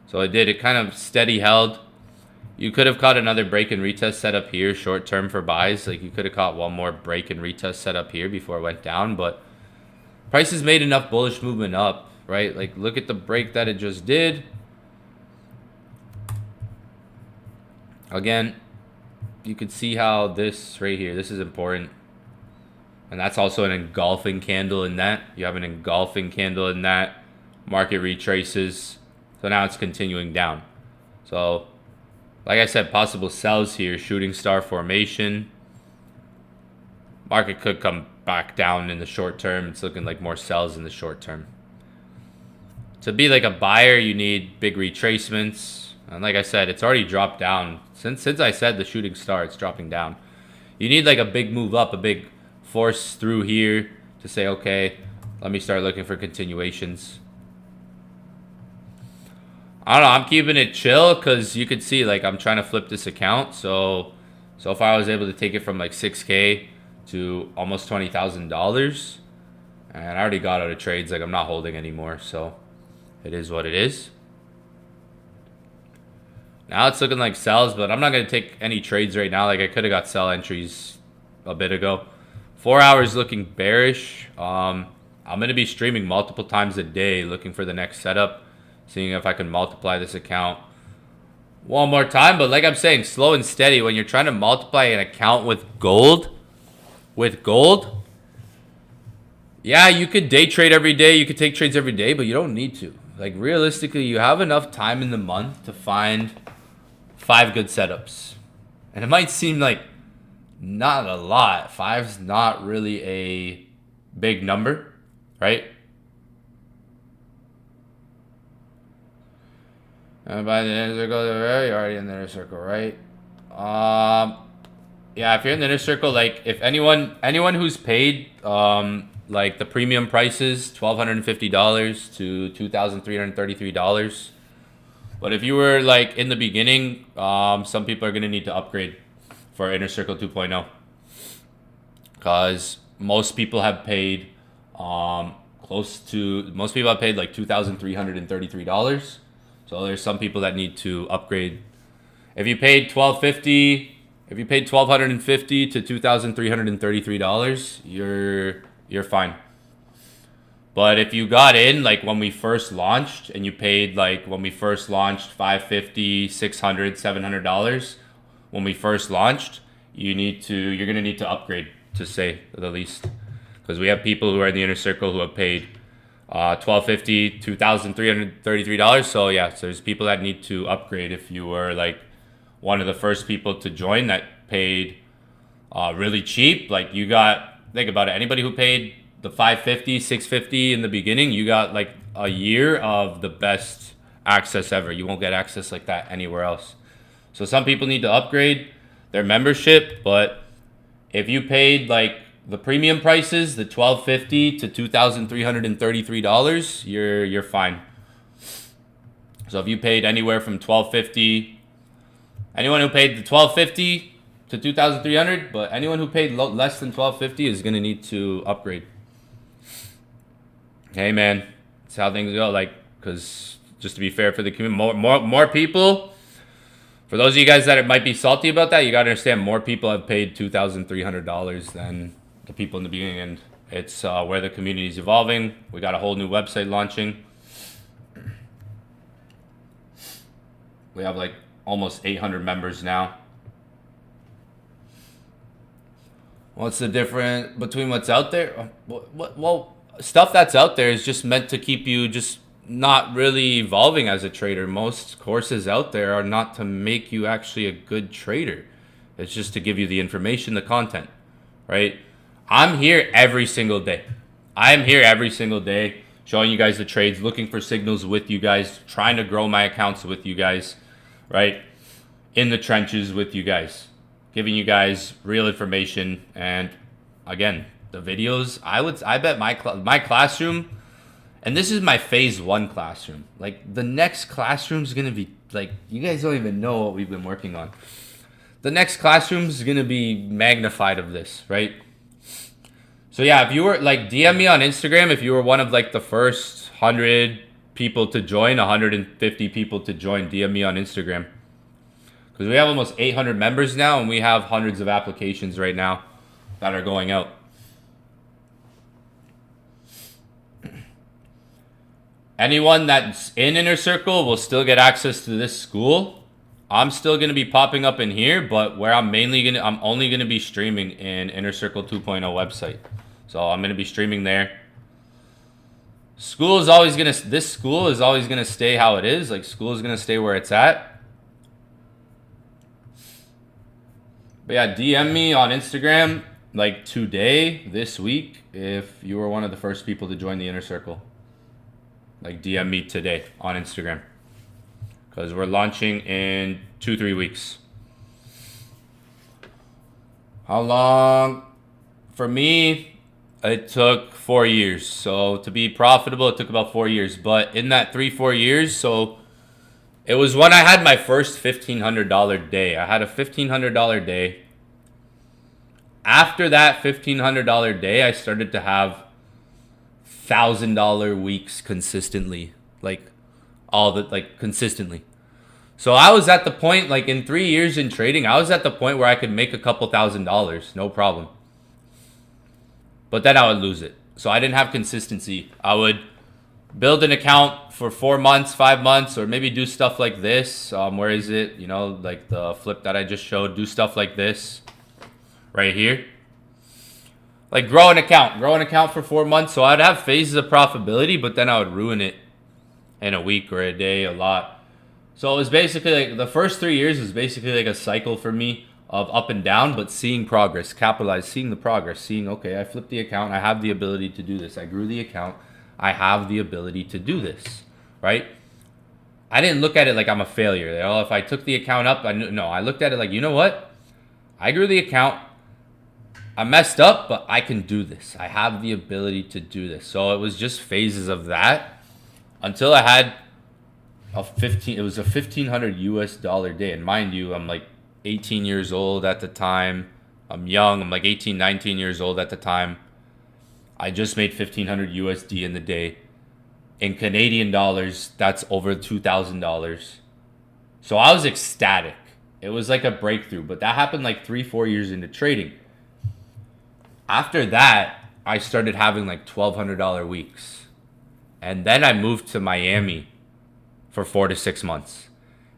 So it did. It kind of steady held. You could have caught another break and retest set up here short term for buys. Like you could have caught one more break and retest set up here before it went down. But price has made enough bullish movement up, right? Like look at the break that it just did. Again, you could see how this right here, this is important. And that's also an engulfing candle in that. You have an engulfing candle in that. Market retraces. So now it's continuing down. So, like I said, possible sells here. Shooting star formation. Market could come back down in the short term. It's looking like more sells in the short term. To be like a buyer, you need big retracements. And like I said, it's already dropped down. Since I said the shooting star, it's dropping down. You need like a big move up, a big force through here to say, okay, let me start looking for continuations. I don't know. I'm keeping it chill because you could see like I'm trying to flip this account. So far I was able to take it from like 6K to almost $20,000. And I already got out of trades. Like I'm not holding anymore. So it is what it is. Now it's looking like sells, but I'm not going to take any trades right now. Like I could have got sell entries a bit ago. 4 hours looking bearish. I'm going to be streaming multiple times a day looking for the next setup. Seeing if I can multiply this account one more time. But like I'm saying, slow and steady. When you're trying to multiply an account with gold, yeah, you could day trade every day. You could take trades every day, but you don't need to. Like realistically, you have enough time in the month to find 5 good setups. And it might seem like not a lot. 5's not really a big number, right? And by the inner circle, you're already in the inner circle, right? Yeah, if you're in the inner circle, like if anyone who's paid like the premium prices, $1,250 to $2,333. But if you were like in the beginning, some people are gonna need to upgrade for Inner Circle 2.0 because most people have paid like $2,333. So there's some people that need to upgrade. If you paid $1,250 to $2,333, you're fine. But if you got in like when we first launched and you paid like when we first launched $550, $600, $700 when we first launched, you're gonna need to upgrade, to say the least, because we have people who are in the inner circle who have paid $1,250, $2,333. So yeah, so there's people that need to upgrade. If you were like one of the first people to join that paid really cheap, like you got, think about it, anybody who paid the $550, $650 in the beginning, you got like a year of the best access ever. You won't get access like that anywhere else. So some people need to upgrade their membership, but if you paid like the premium prices, the $1,250 to $2,333, you're fine. So if you paid anywhere from $1,250, anyone who paid the $1,250 to $2,300, but anyone who paid less than $1,250 is gonna need to upgrade. Hey man, that's how things go. Like, because just to be fair for the community, more people. For those of you guys that might be salty about that, you gotta understand more people have paid $2,300 than the people in the beginning, and It's where the community is evolving. We got a whole new website launching. We have like almost 800 members now. What's the difference between what's out there? Well, stuff that's out there is just meant to keep you just not really evolving as a trader. Most courses out there are not to make you actually a good trader. It's just to give you the information, the content, right? I'm here every single day. I'm here every single day showing you guys the trades, looking for signals with you guys, trying to grow my accounts with you guys, right? In the trenches with you guys, giving you guys real information. And again, the videos, I bet my classroom, and this is my phase 1 classroom. Like the next classroom is going to be like, you guys don't even know what we've been working on. The next classroom is going to be magnified of this, right? So yeah, if you were like, DM me on Instagram if you were one of like the first 100 people to join, 150 people to join. DM me on Instagram. Because we have almost 800 members now, and we have hundreds of applications right now that are going out. Anyone that's in Inner Circle will still get access to this school. I'm still going to be popping up in here, but where I'm only going to be streaming in Inner Circle 2.0 website. So I'm going to be streaming there. This school is always going to stay how it is. Like, school is going to stay where it's at. But yeah, DM me on Instagram like today, this week, if you were one of the first people to join the Inner Circle. Like, DM me today on Instagram. Because we're launching in 2-3 weeks. How long? For me, it took 4 years. So to be profitable, it took about 4 years. But in that 3-4 years, so it was when I had my first $1,500 day. I had a $1,500 day. After that $1,500 day, I started to have $1,000 weeks consistently. Consistently. So I was at the point, like in 3 years in trading, I was at the point where I could make a couple $1,000s, no problem. But then I would lose it. So I didn't have consistency. I would build an account for 4 months, 5 months, or maybe do stuff like this. Where is it? You know, like the flip that I just showed, do stuff like this right here. Like grow an account for 4 months. So I'd have phases of profitability, but then I would ruin it in a week or a day, a lot. So it was basically like the first 3 years was basically like a cycle for me of up and down, but seeing progress, seeing the progress, seeing, okay, I flipped the account. I have the ability to do this. I grew the account. I have the ability to do this, right? I didn't look at it like I'm a failure. If I took the account up, I looked at it like, you know what? I grew the account. I messed up, but I can do this. I have the ability to do this. So it was just phases of that until I had it was a $1,500 US day. And mind you, I'm like 18 years old at the time. I'm young. I'm like 18, 19 years old at the time. I just made $1,500 USD in the day. In Canadian dollars, that's over $2,000. So I was ecstatic. It was like a breakthrough, but that happened like 3-4 years into trading. After that, I started having like $1,200 weeks. And then I moved to Miami for 4 to 6 months.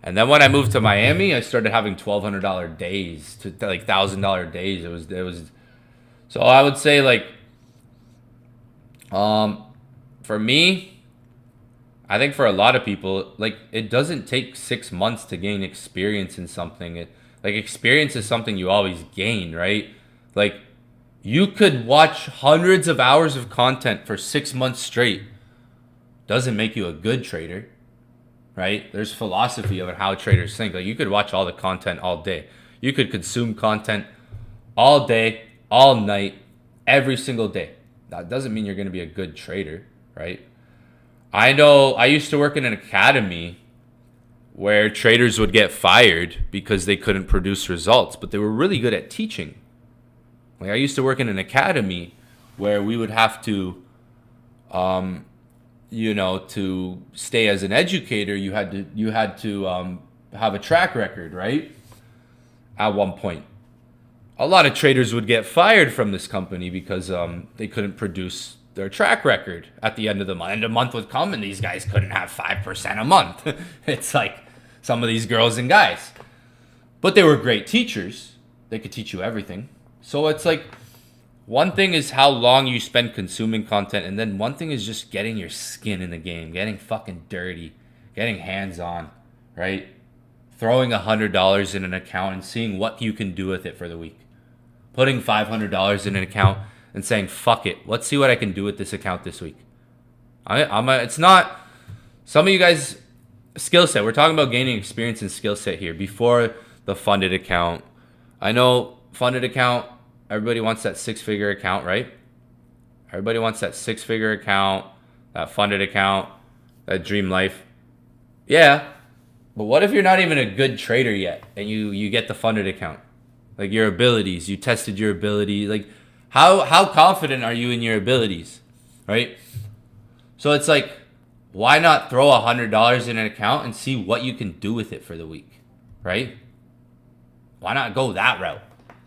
And then when I moved to Miami, I started having $1,200 days to like $1,000 days. It was, so I would say like, for me, I think for a lot of people, like it doesn't take 6 months to gain experience in something. Experience is something you always gain, right? Like you could watch hundreds of hours of content for 6 months straight. Doesn't make you a good trader. Right? There's philosophy of how traders think. Like you could watch all the content all day. You could consume content all day, all night, every single day. That doesn't mean you're going to be a good trader, right? I know I used to work in an academy where traders would get fired because they couldn't produce results, but they were really good at teaching. Like I used to work in an academy where we would have to to stay as an educator, you had to have a track record, right? At one point. a lot of traders would get fired from this company because they couldn't produce their track record at the end of the month. And the month would come and these guys couldn't have 5% a month. It's like some of these girls and guys. But they were great teachers. They could teach you everything. So it's like, one thing is how long you spend consuming content, and then one thing is just getting your skin in the game, getting fucking dirty, getting hands-on, right? Throwing $100 in an account and seeing what you can do with it for the week. Putting $500 in an account and saying, fuck it, let's see what I can do with this account this week. It's not, some of you guys, skill set. We're talking about gaining experience and skill set here before the funded account. I know funded account, everybody wants that 6-figure account, right? Everybody wants that 6-figure account, that funded account, that dream life. Yeah, but what if you're not even a good trader yet and you get the funded account? Like your abilities, you tested your ability. Like how confident are you in your abilities, right? So it's like, why not throw $100 in an account and see what you can do with it for the week, right? Why not go that route?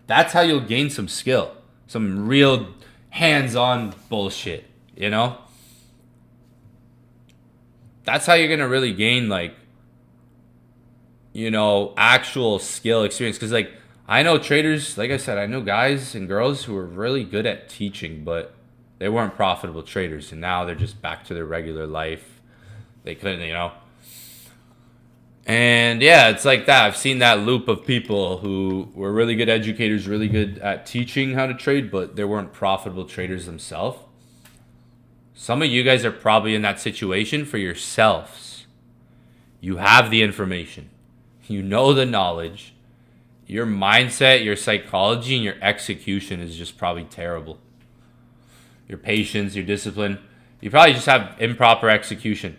That's how you'll gain some skill, some real hands-on bullshit, you know? That's how you're going to really gain, like, you know, actual skill experience. Because, like, I know traders, like I said, I know guys and girls who are really good at teaching, but they weren't profitable traders. And now they're just back to their regular life. They couldn't, you know. And yeah, it's like that. I've seen that loop of people who were really good educators, really good at teaching how to trade, but they weren't profitable traders themselves. Some of you guys are probably in that situation for yourselves. You have the information. You know the knowledge. Your mindset, your psychology, and your execution is just probably terrible. Your patience, your discipline. You probably just have improper execution.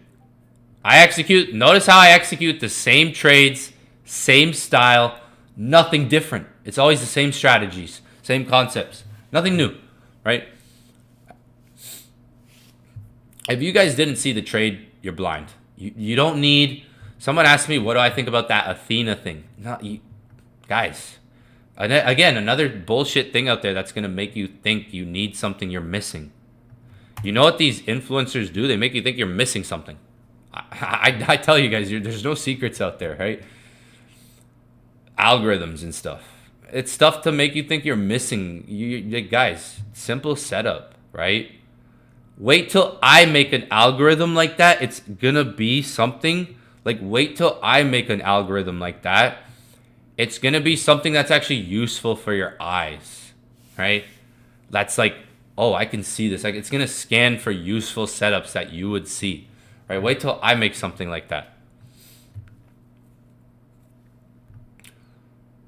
Notice how I execute the same trades, same style, nothing different. It's always the same strategies, same concepts, nothing new, right? If you guys didn't see the trade, you're blind. You don't need, someone asked me, what do I think about that Athena thing? Guys, again, another bullshit thing out there that's going to make you think you need something you're missing. You know what these influencers do? They make you think you're missing something. I tell you guys, there's no secrets out there, right? Algorithms and stuff. It's stuff to make you think you're missing. Guys, simple setup, right? Wait till I make an algorithm like that. It's gonna be something. Like, wait till I make an algorithm like that. It's gonna be something that's actually useful for your eyes, right? That's like, oh, I can see this. Like, it's gonna scan for useful setups that you would see. Right, wait till I make something like that.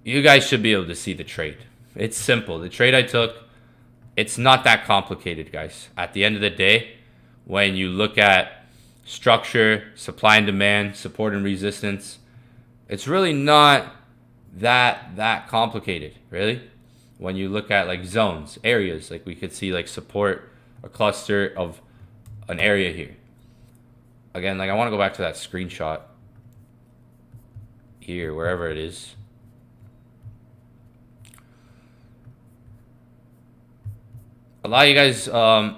You guys should be able to see the trade. It's simple. The trade I took, it's not that complicated, guys. At the end of the day, when you look at structure, supply and demand, support and resistance, it's really not that complicated, really. When you look at like zones, areas, like we could see like support, a cluster of an area here. Again, like I want to go back to that screenshot here, wherever it is. A lot of you guys are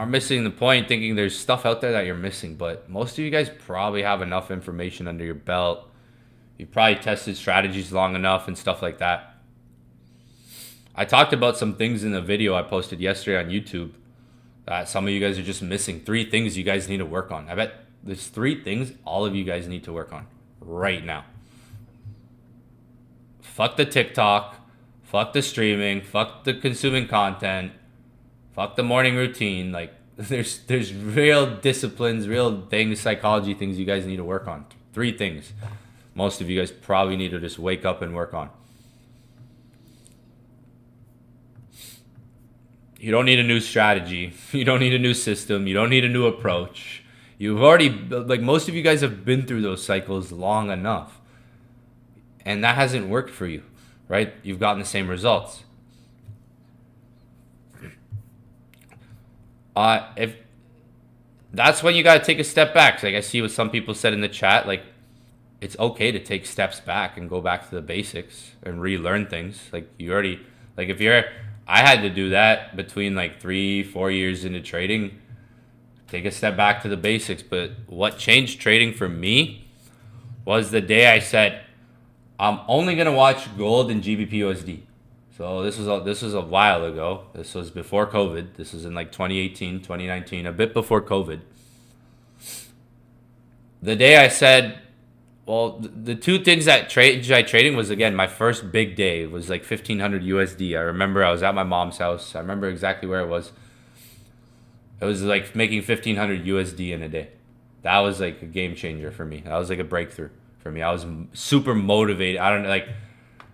missing the point, thinking there's stuff out there that you're missing, but most of you guys probably have enough information under your belt. You've probably tested strategies long enough and stuff like that. I talked about some things in the video I posted yesterday on YouTube. Some of you guys are just missing 3 things you guys need to work on. I bet there's 3 things all of you guys need to work on right now. Fuck the TikTok. Fuck the streaming. Fuck the consuming content. Fuck the morning routine. Like, there's real disciplines, real things, psychology things you guys need to work on. 3 things. Most of you guys probably need to just wake up and work on. You don't need a new strategy. You don't need a new system. You don't need a new approach. You've already, like most of you guys have been through those cycles long enough. And that hasn't worked for you, right? You've gotten the same results. If that's when you got to take a step back. Like I see what some people said in the chat, like it's okay to take steps back and go back to the basics and relearn things. Like you already, like if you're, I had to do that between like 3-4 years into trading, take a step back to the basics. But what changed trading for me was the day I said, I'm only going to watch gold and GBP USD. So this was a while ago. This was before COVID. This was in like 2018, 2019, a bit before COVID. The day I said, well, the two things that changed my trading was, again, my first big day. It was like 1500 USD. I remember I was at my mom's house. I remember exactly where it was. It was like making 1500 USD in a day. That was like a game changer for me. That was like a breakthrough for me. I was super motivated. I don't know, like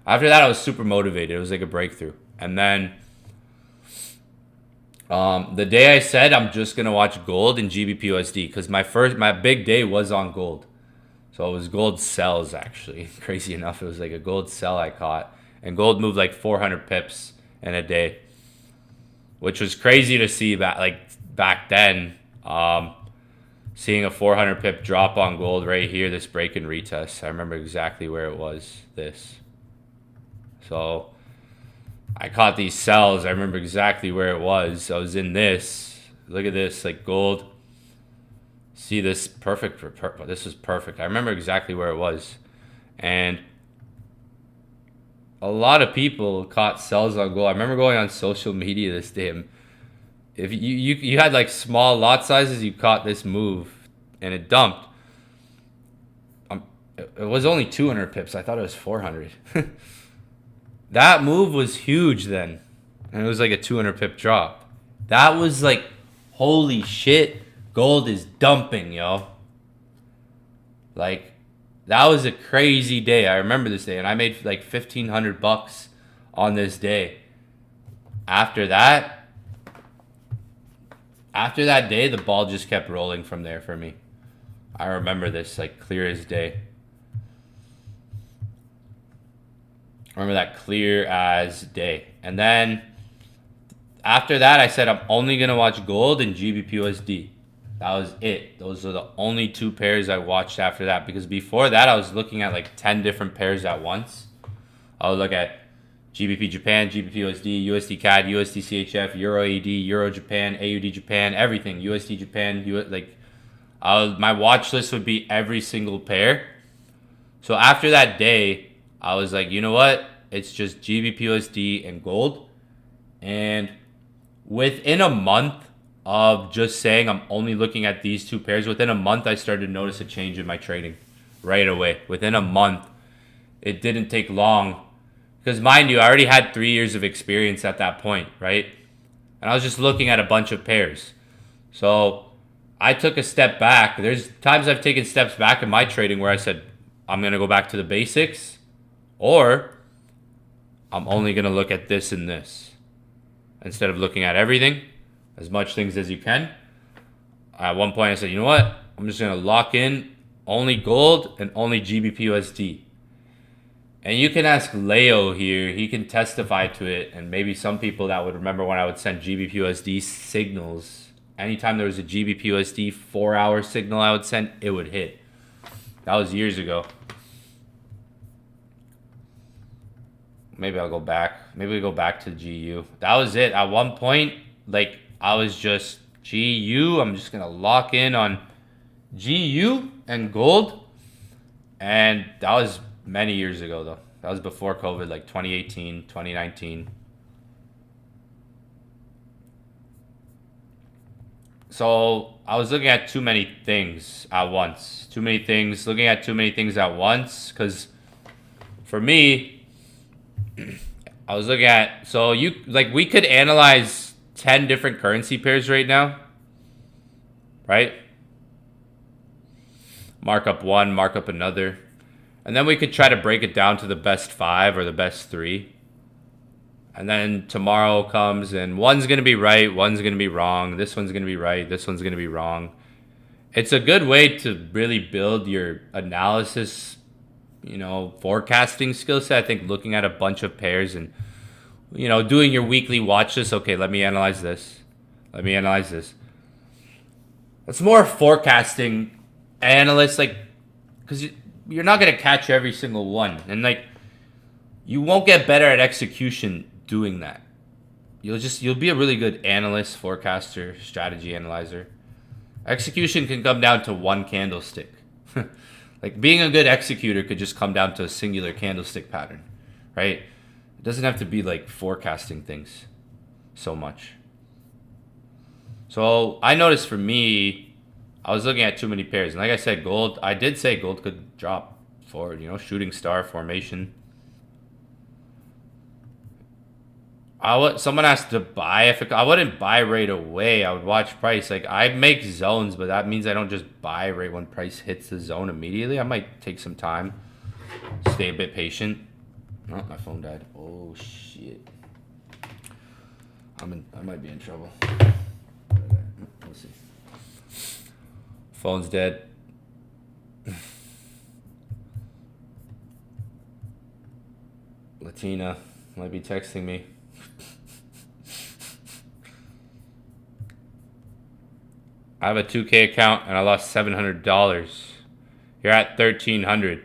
after that I was super motivated. It was like a breakthrough. And then the day I said I'm just gonna watch gold and GBP USD, because my big day was on gold. So it was gold sells, actually. Crazy enough, it was like a gold sell I caught. And gold moved like 400 pips in a day, which was crazy to see back then. Seeing a 400 pip drop on gold right here, this break and retest. I remember exactly where it was, this. So I caught these sells. I remember exactly where it was. I was in this. Look at this, like gold. See this, perfect. This is perfect. I remember exactly where it was. And a lot of people caught sells on gold. I remember going on social media this day, and if you had like small lot sizes, you caught this move and it dumped. It was only 200 pips. I thought it was 400. That move was huge then. And it was like a 200 pip drop. That was like, holy shit, gold is dumping, yo. Like, that was a crazy day. I remember this day, and I made like $1,500 on this day. After that day, the ball just kept rolling from there for me. I remember this like clear as day. I remember that clear as day. And then after that, I said I'm only going to watch gold and GBP USD. That was it. Those are the only two pairs I watched after that. Because before that, I was looking at like 10 different pairs at once. I would look at GBP Japan, GBP USD, USD CAD, USD CHF, Euro AD, Euro Japan, AUD Japan, everything. USD Japan, my watch list would be every single pair. So after that day, I was like, you know what? It's just GBP USD and gold. And within a month of just saying I'm only looking at these two pairs, within a month I started to notice a change in my trading right away. Within a month. It didn't take long. Because mind you, I already had 3 years of experience at that point, right? And I was just looking at a bunch of pairs. So I took a step back. There's times I've taken steps back in my trading where I said, I'm going to go back to the basics, or I'm only going to look at this and this. Instead of looking at everything, as much things as you can. At one point I said, you know what? I'm just going to lock in only gold and only GBP USD. And you can ask Leo here. He can testify to it. And maybe some people that would remember when I would send GBP USD signals. Anytime there was a GBP USD 4-hour signal I would send, it would hit. That was years ago. Maybe I'll go back. Maybe we go back to GU. That was it. At one point, like, I was just GU. I'm just going to lock in on GU and gold. And that was many years ago, though. That was before COVID, like 2018, 2019. So I was looking at too many things at once. Looking at too many things at once. Because for me, I was looking at, so we could analyze 10 different currency pairs right now, right? Mark up one, mark up another. And then we could try to break it down to the best 5 or the best 3. And then tomorrow comes and one's going to be right, one's going to be wrong. This one's going to be right, this one's going to be wrong. It's a good way to really build your analysis, forecasting skill set. I think looking at a bunch of pairs and, doing your weekly watch list. Okay, let me analyze this. It's more forecasting analyst, because you're not gonna catch every single one, and like you won't get better at execution doing that. You'll be a really good analyst, forecaster, strategy analyzer. Execution can come down to one candlestick. Like being a good executor could just come down to a singular candlestick pattern, right? It doesn't have to be like forecasting things so much. So I noticed for me, I was looking at too many pairs. And like I said, gold, I did say gold could drop forward, shooting star formation. Someone asked to buy. I wouldn't buy right away. I would watch price. Like I make zones, but that means I don't just buy right when price hits the zone immediately. I might take some time, stay a bit patient. Oh, my phone died. Oh shit. I might be in trouble. Let's see. Phone's dead. Latina might be texting me. I have a 2K account and I lost $700. You're at $1,300.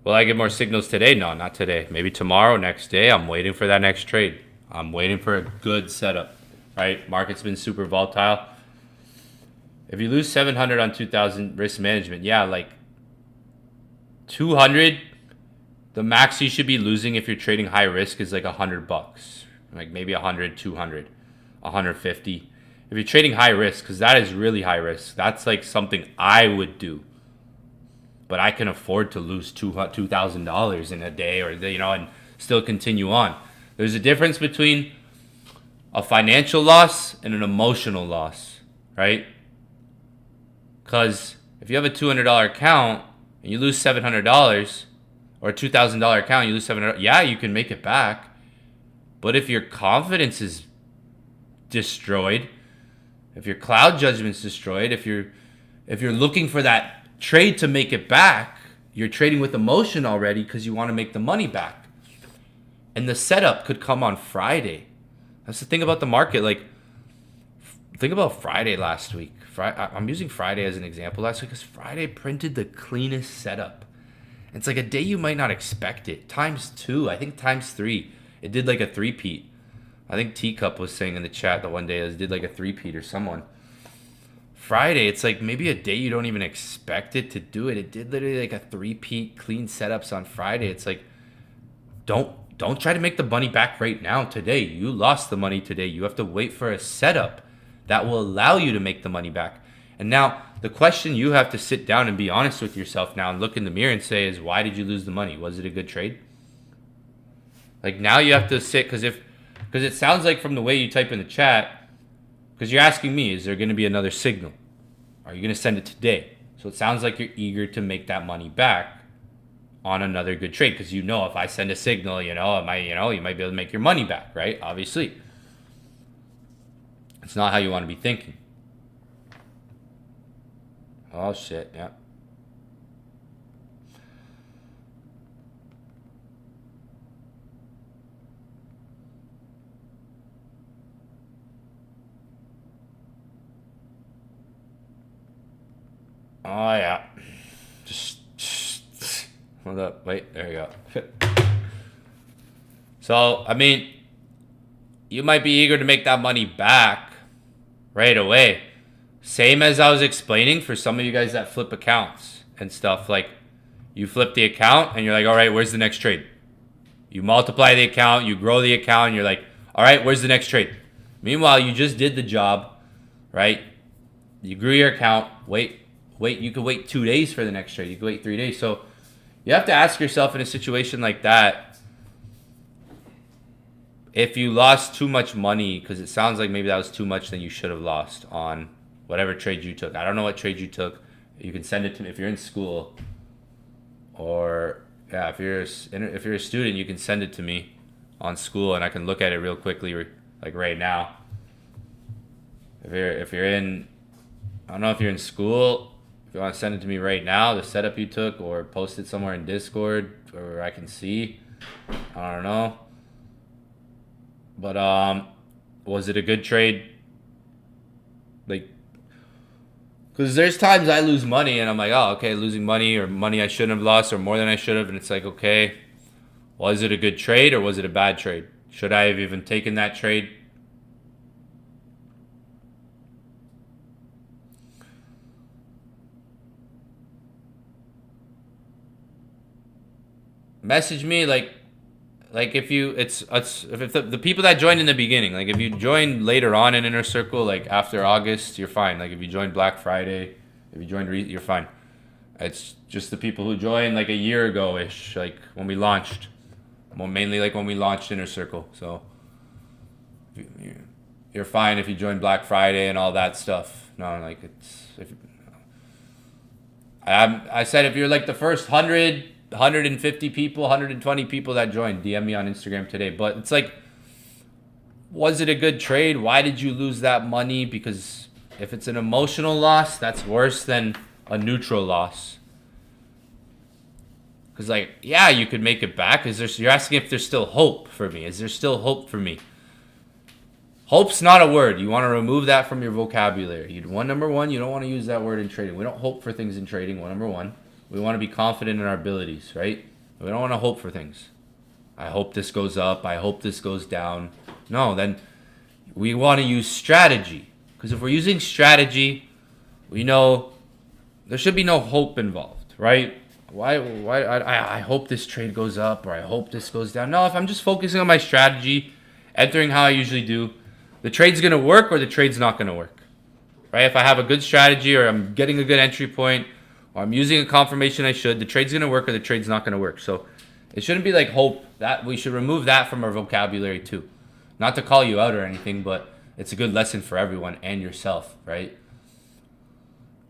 Will I get more signals today? No, not today. Maybe tomorrow, next day. I'm waiting for that next trade. I'm waiting for a good setup, right? Market's been super volatile. If you lose 700 on 2,000 risk management, yeah, like 200, the max you should be losing if you're trading high risk is like $100, like maybe 100, 200, 150. If you're trading high risk, because that is really high risk, that's like something I would do. But I can afford to lose $2,000 in a day, or and still continue on. There's a difference between a financial loss and an emotional loss, right? Because if you have a $200 account and you lose $700, or a $2,000 account and you lose $700, yeah, you can make it back. But if your confidence is destroyed, if your cloud judgment's destroyed, if you're looking for that trade to make it back, you're trading with emotion already because you want to make the money back. And the setup could come on Friday. That's the thing about the market. Like, think about Friday last week. I'm using Friday as an example last week because Friday printed the cleanest setup. It's like a day you might not expect it. Times 2, I think times 3. It did like a three-peat. I think Teacup was saying in the chat that one day it did like a three-peat or someone. Friday, it's like maybe a day you don't even expect it to do it. It did literally like a three-peat clean setups on Friday. It's like, don't try to make the money back right now today. You lost the money today. You have to wait for a setup that will allow you to make the money back. And now the question you have to sit down and be honest with yourself now and look in the mirror and say is, why did you lose the money? Was it a good trade? Like now you have to sit, because it sounds like from the way you type in the chat, because you're asking me, is there going to be another signal? Are you going to send it today? So it sounds like you're eager to make that money back on another good trade, because if I send a signal, you might be able to make your money back, right? Obviously. It's not how you want to be thinking. Oh shit, yeah. Oh yeah. Just hold up. Wait, there you go. So, I mean, you might be eager to make that money back right away. Same as I was explaining for some of you guys that flip accounts and stuff. Like, you flip the account and you're like, all right, where's the next trade? You multiply the account, you grow the account, and you're like, all right, where's the next trade? Meanwhile, you just did the job, right? You grew your account. Wait, you could wait 2 days for the next trade. You could wait 3 days. So you have to ask yourself in a situation like that, if you lost too much money, because it sounds like maybe that was too much than you should have lost on whatever trade you took. I don't know what trade you took. You can send it to me if you're in school, or yeah, if you're a student, you can send it to me on school, and I can look at it real quickly, like right now. If you're in, I don't know if you're in school. If you want to send it to me right now, the setup you took, or post it somewhere in Discord where I can see. I don't know. But was it a good trade? Like, Because there's times I lose money and I'm like, oh, okay, losing money or money I shouldn't have lost or more than I should have. And it's like, okay, was it a good trade or was it a bad trade? Should I have even taken that trade? Message me like if you it's if the people that joined in the beginning, like if you joined later on in Inner Circle, like after August, you're fine. Like if you joined Black Friday, if you joined you're fine. It's just the people who joined like a year ago ish, like when we launched. Well, mainly like when we launched Inner Circle. So you're fine if you join Black Friday and all that stuff. No, like it's if I said if you're like the first 150 people, 120 people that joined, DM me on Instagram today. But it's like, was it a good trade? Why did you lose that money? Because if it's an emotional loss, that's worse than a neutral loss. Because like, yeah, you could make it back. You're asking if there's still hope for me. Is there still hope for me? Hope's not a word. You want to remove that from your vocabulary. Number one, you don't want to use that word in trading. We don't hope for things in trading. Number one. We want to be confident in our abilities, right? We don't want to hope for things. I hope this goes up. I hope this goes down. No, then we want to use strategy. Because if we're using strategy, we know there should be no hope involved, right? Why I hope this trade goes up or I hope this goes down. No, if I'm just focusing on my strategy, entering how I usually do, the trade's going to work or the trade's not going to work, right? If I have a good strategy or I'm getting a good entry point, or I'm using a confirmation I should, the trade's going to work or the trade's not going to work. So it shouldn't be like hope. That we should remove that from our vocabulary too. Not to call you out or anything, but it's a good lesson for everyone and yourself, right?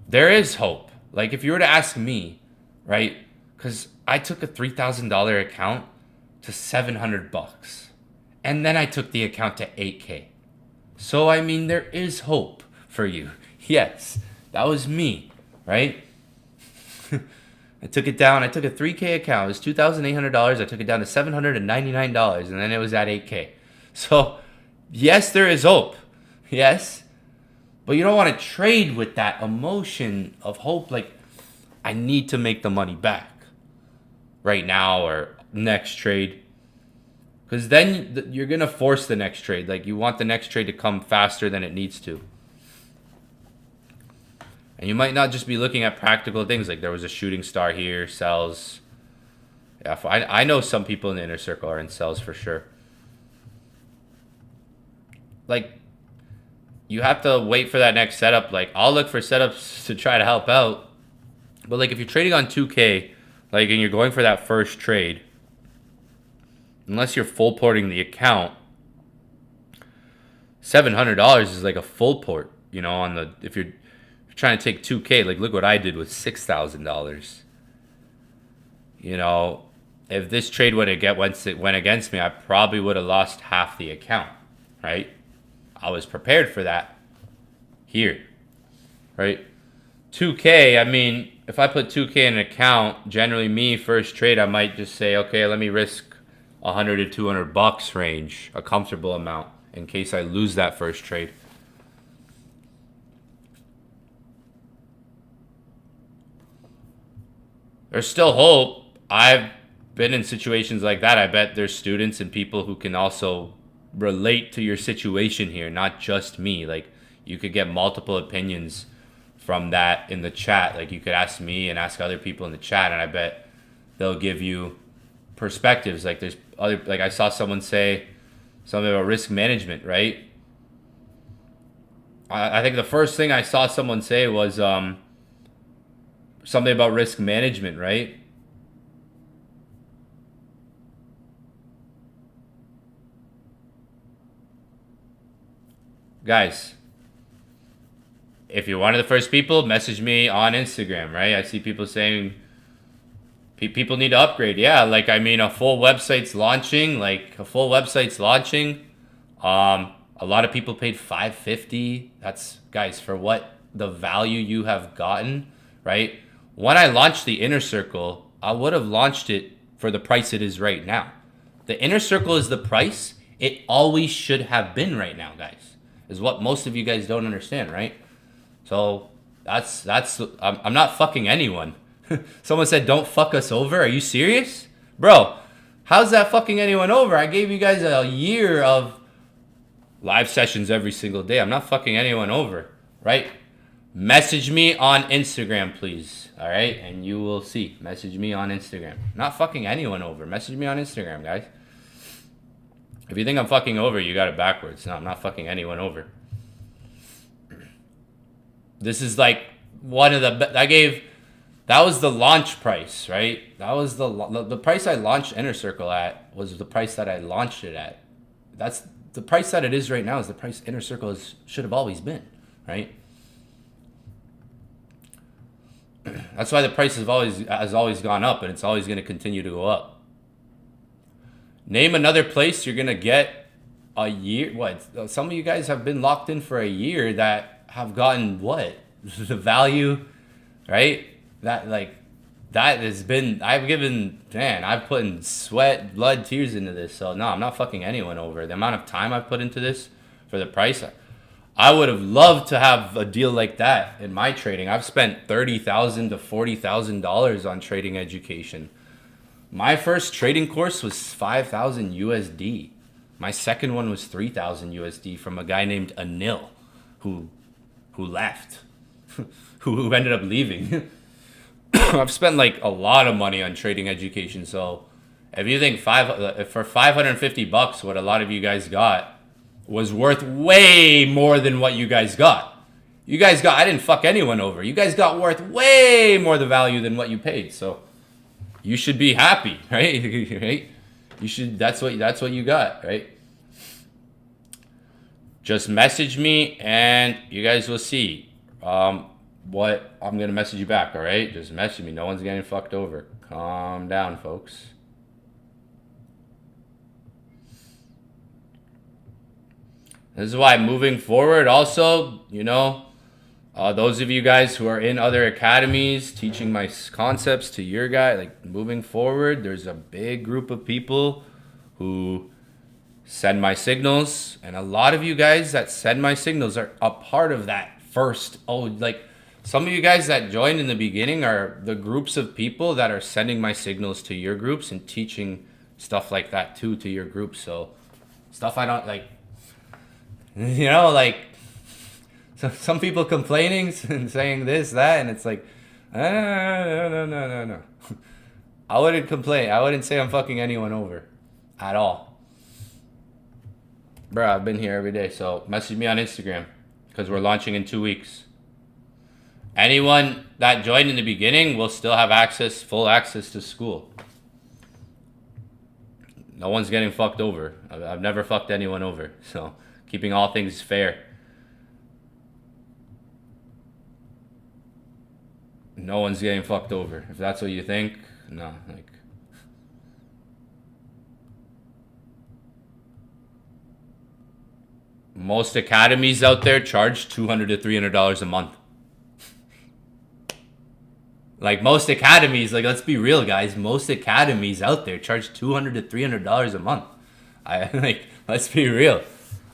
There is hope. Like if you were to ask me, right? Because I took a $3,000 account to $700, and then I took the account to $8K. So I mean, there is hope for you. Yes, that was me, right? I took it down. I took a 3K account. It was $2,800. I took it down to $799, and then it was at 8K. So, yes, there is hope. Yes. But you don't want to trade with that emotion of hope. Like, I need to make the money back right now or next trade. Because then you're going to force the next trade. Like, you want the next trade to come faster than it needs to. And you might not just be looking at practical things. Like there was a shooting star here, sells. Yeah, I know some people in the Inner Circle are in sells for sure. Like, you have to wait for that next setup. Like, I'll look for setups to try to help out. But like if you're trading on 2K, like, and you're going for that first trade, unless you're full porting the account, $700 is like a full port, you know, on the, if you're trying to take 2K, like look what I did with $6,000. You know, if this trade went against me, I probably would have lost half the account, right? I was prepared for that here, right? 2K, I mean, if I put 2K in an account, generally me, first trade, I might just say, okay, let me risk 100 to $200 range, a comfortable amount, in case I lose that first trade. There's still hope. I've been in situations like that. I bet there's students and people who can also relate to your situation here, not just me. Like, you could get multiple opinions from that in the chat. Like, you could ask me and ask other people in the chat, and I bet they'll give you perspectives. Like, there's other, like I saw someone say something about risk management, right? I think the first thing I saw someone say was something about risk management, right? Guys, if you're one of the first people, message me on Instagram, right? I see people saying people need to upgrade. Yeah, like, I mean, a full website's launching. A lot of people paid $550. That's, guys, for what the value you have gotten, right? When I launched the Inner Circle, I would have launched it for the price it is right now. The Inner Circle is the price it always should have been right now, guys. Is what most of you guys don't understand, right? So I'm not fucking anyone. Someone said, don't fuck us over. Are you serious? Bro, how's that fucking anyone over? I gave you guys a year of live sessions every single day. I'm not fucking anyone over, right? Message me on Instagram, please. All right? And you will see. Message me on Instagram. Not fucking anyone over. Message me on Instagram, guys. If you think I'm fucking over, you got it backwards. No, I'm not fucking anyone over. This is like one of the... That was the launch price, right? That was the price I launched Inner Circle at was the price that I launched it at. That's the price that it is right now is the price Inner Circle should have always been, right? That's why the price has always gone up, and it's always going to continue to go up. Name another place you're going to get a year. What? Some of you guys have been locked in for a year that have gotten what? The value, right? That has been, I've put in sweat, blood, tears into this. So no, I'm not fucking anyone over. The amount of time I've put into this for the price, I would have loved to have a deal like that in my trading. I've spent $30,000 to $40,000 on trading education. My first trading course was 5,000 USD. My second one was 3,000 USD from a guy named Anil, who left, who ended up leaving. I've spent like a lot of money on trading education. So if you think for $550, what a lot of you guys got was worth way more than what you guys got. I didn't fuck anyone over. You guys got worth way more the value than what you paid. So you should be happy, right? Right? You should. That's what you got, right? Just message me, and you guys will see what I'm gonna message you back. All right, just message me. No one's getting fucked over. Calm down, folks. This is why moving forward, also, those of you guys who are in other academies teaching my concepts to your guy, like moving forward, there's a big group of people who send my signals, and a lot of you guys that send my signals are a part of that first. Some of you guys that joined in the beginning are the groups of people that are sending my signals to your groups and teaching stuff like that too to your groups. So stuff I don't like, so some people complaining and saying this, that, and it's like, no. I wouldn't complain. I wouldn't say I'm fucking anyone over at all. Bro, I've been here every day. So message me on Instagram because we're launching in 2 weeks. Anyone that joined in the beginning will still have full access to school. No one's getting fucked over. I've never fucked anyone over. So keeping all things fair. No one's getting fucked over. If that's what you think, no. Most academies out there charge $200 to $300 a month. Most academies, let's be real, guys. Most academies out there charge $200 to $300 a month. Let's be real.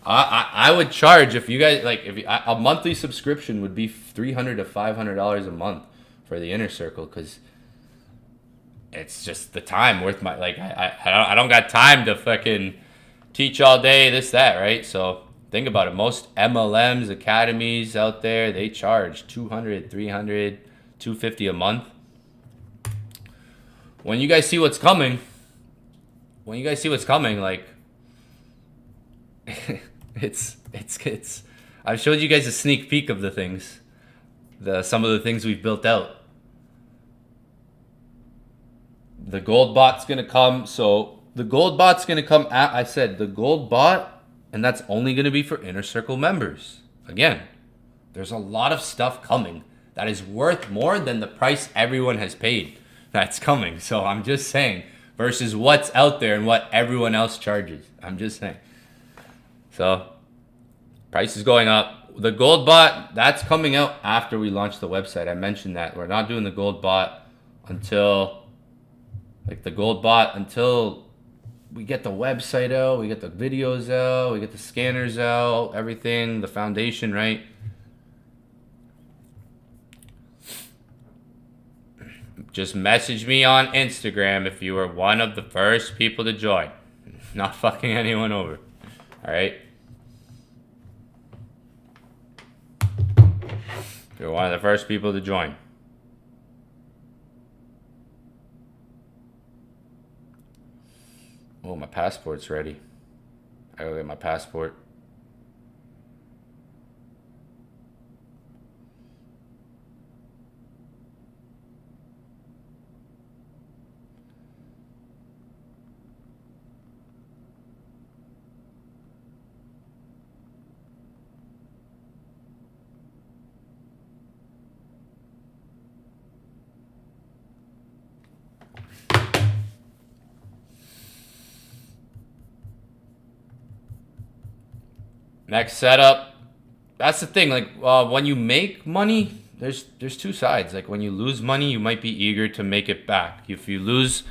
I would charge if you guys a monthly subscription would be $300 to $500 a month for the Inner Circle, because it's just the time worth my I don't got time to fucking teach all day, this, that, right? So think about it. Most MLMs, academies out there, they charge $200, $300, $250 a month. When you guys see what's coming, it's I've showed you guys a sneak peek of the things, some of the things we've built out. The gold bot's gonna come. So the gold bot's gonna come. I said the gold bot, and that's only gonna be for Inner Circle members. Again, there's a lot of stuff coming that is worth more than the price everyone has paid. That's coming. So I'm just saying, versus what's out there and what everyone else charges. I'm just saying. So price is going up. The gold bot, that's coming out after we launch the website. I mentioned that. We're not doing the gold bot until we get the website out, we get the videos out, we get the scanners out, everything, the foundation, right? just message me on Instagram if you were one of the first people to join. Not fucking anyone over. All right? If you're one of the first people to join. Oh, my passport's ready. I gotta get my passport. Next setup. That's the thing. Like when you make money, there's two sides. Like when you lose money, you might be eager to make it back. If you lose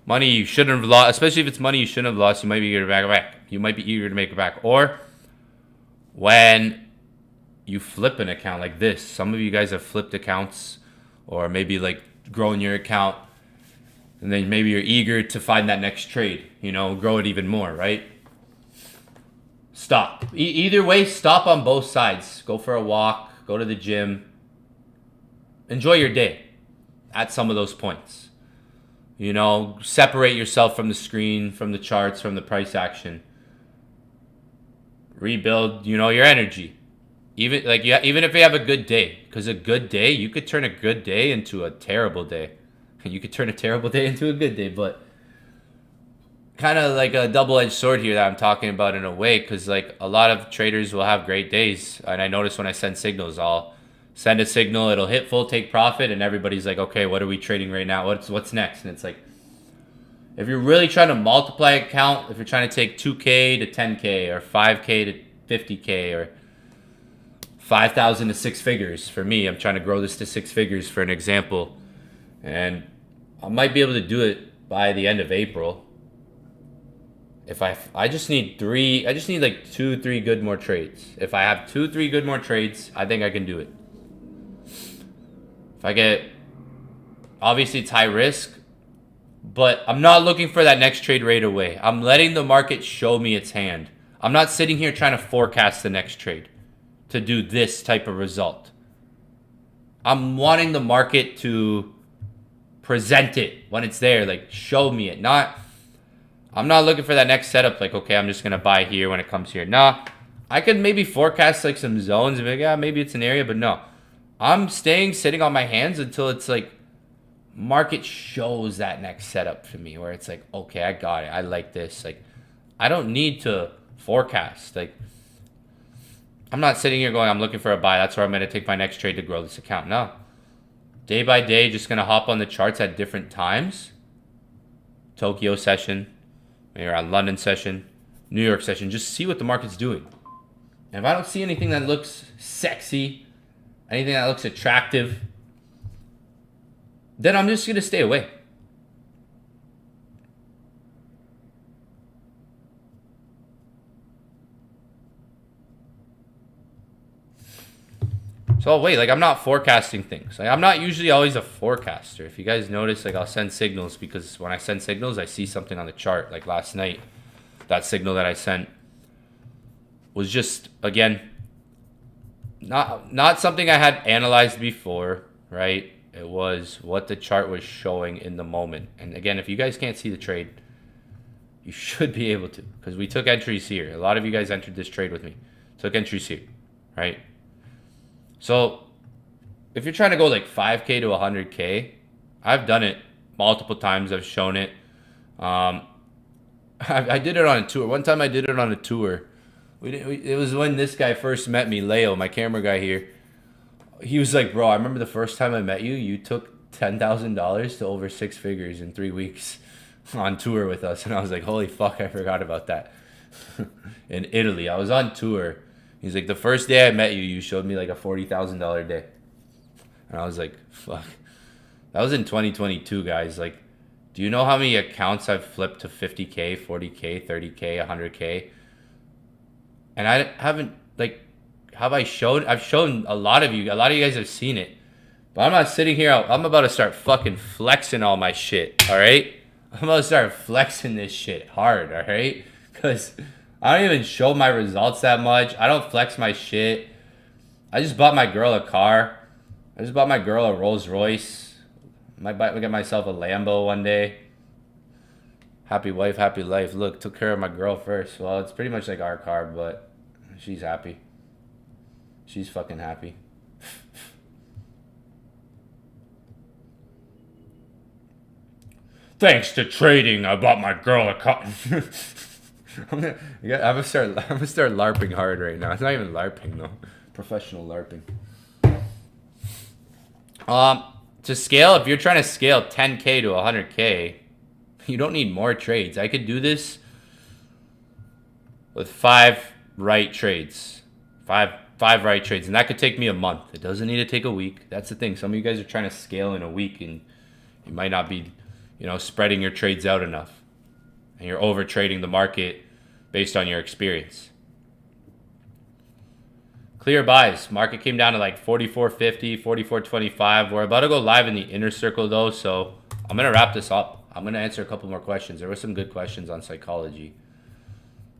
money you shouldn't have lost, especially if it's money you shouldn't have lost, you might be eager to make it back. You might be eager to make it back. Or when you flip an account like this, some of you guys have flipped accounts, or maybe like growing your account, and then maybe you're eager to find that next trade. Grow it even more, right? Stop. Either way, stop on both sides. Go for a walk, go to the gym. Enjoy your day at some of those points. Separate yourself from the screen, from the charts, from the price action. Rebuild, your energy. Even if you have a good day, because a good day, you could turn a good day into a terrible day. And you could turn a terrible day into a good day, but kind of like a double-edged sword here that I'm talking about in a way, because like a lot of traders will have great days, and I notice when I send signals, I'll send a signal, it'll hit full take profit, and everybody's like, okay, what are we trading right now? What's next? And it's like, if you're really trying to multiply a count, if you're trying to take 2K to 10K or 5K to 50K or 5,000 to six figures, for me, I'm trying to grow this to six figures for an example, and I might be able to do it by the end of April. If I just need like 2-3 good more trades. If I have 2-3 good more trades, I think I can do it. If I get, obviously it's high risk, but I'm not looking for that next trade right away. I'm letting the market show me its hand. I'm not sitting here trying to forecast the next trade to do this type of result. I'm wanting the market to present it when it's there, like show me it. I'm not looking for that next setup, like, okay, I'm just going to buy here when it comes here. Nah, I could maybe forecast like some zones and be like, yeah, maybe it's an area, but no. I'm sitting on my hands until it's like market shows that next setup to me where it's like, okay, I got it. I like this. Like, I don't need to forecast. Like, I'm not sitting here going, I'm looking for a buy. That's where I'm going to take my next trade to grow this account. No. Day by day, just going to hop on the charts at different times. Tokyo session. Maybe around London session, New York session, just see what the market's doing. And if I don't see anything that looks sexy, anything that looks attractive, then I'm just going to stay away. So wait, like I'm not forecasting things. Like I'm not usually always a forecaster. If you guys notice, like I'll send signals because when I send signals, I see something on the chart. Like last night, that signal that I sent was just, again, not something I had analyzed before, right? It was what the chart was showing in the moment. And again, if you guys can't see the trade, you should be able to, because we took entries here. A lot of you guys entered this trade with me. Took entries here, right? So if you're trying to go like 5K to 100K, I've done it multiple times. I've shown it. I did it on a tour. One time I did it on a tour. It was when this guy first met me, Leo, my camera guy here. He was like, bro, I remember the first time I met you, you took $10,000 to over six figures in 3 weeks on tour with us. And I was like, holy fuck, I forgot about that. In Italy, I was on tour. He's like, the first day I met you, you showed me like a $40,000 day. And I was like, fuck. That was in 2022, guys. Like, do you know how many accounts I've flipped to 50K, 40K, 30K, 100K? And I haven't, like, I've shown a lot of you guys have seen it. But I'm not sitting here. I'm about to start fucking flexing all my shit, all right? I'm about to start flexing this shit hard, all right? Because I don't even show my results that much. I don't flex my shit. I just bought my girl a car. I just bought my girl a Rolls Royce. Might get myself a Lambo one day. Happy wife, happy life. Look, took care of my girl first. Well, it's pretty much like our car, but she's happy. She's fucking happy. Thanks to trading, I bought my girl a car. I'm gonna start LARPing hard right now. It's not even LARPing though. Professional LARPing. To scale, if you're trying to scale 10K to 100K, you don't need more trades. I could do this with 5 right trades. Five right trades, and that could take me a month. It doesn't need to take a week. That's the thing. Some of you guys are trying to scale in a week, and you might not be, spreading your trades out enough, and you're over trading the market based on your experience. Clear buys. Market came down to like 44.50, 44.25. We're about to go live in the inner circle though, so I'm gonna wrap this up. I'm gonna answer a couple more questions. There were some good questions on psychology.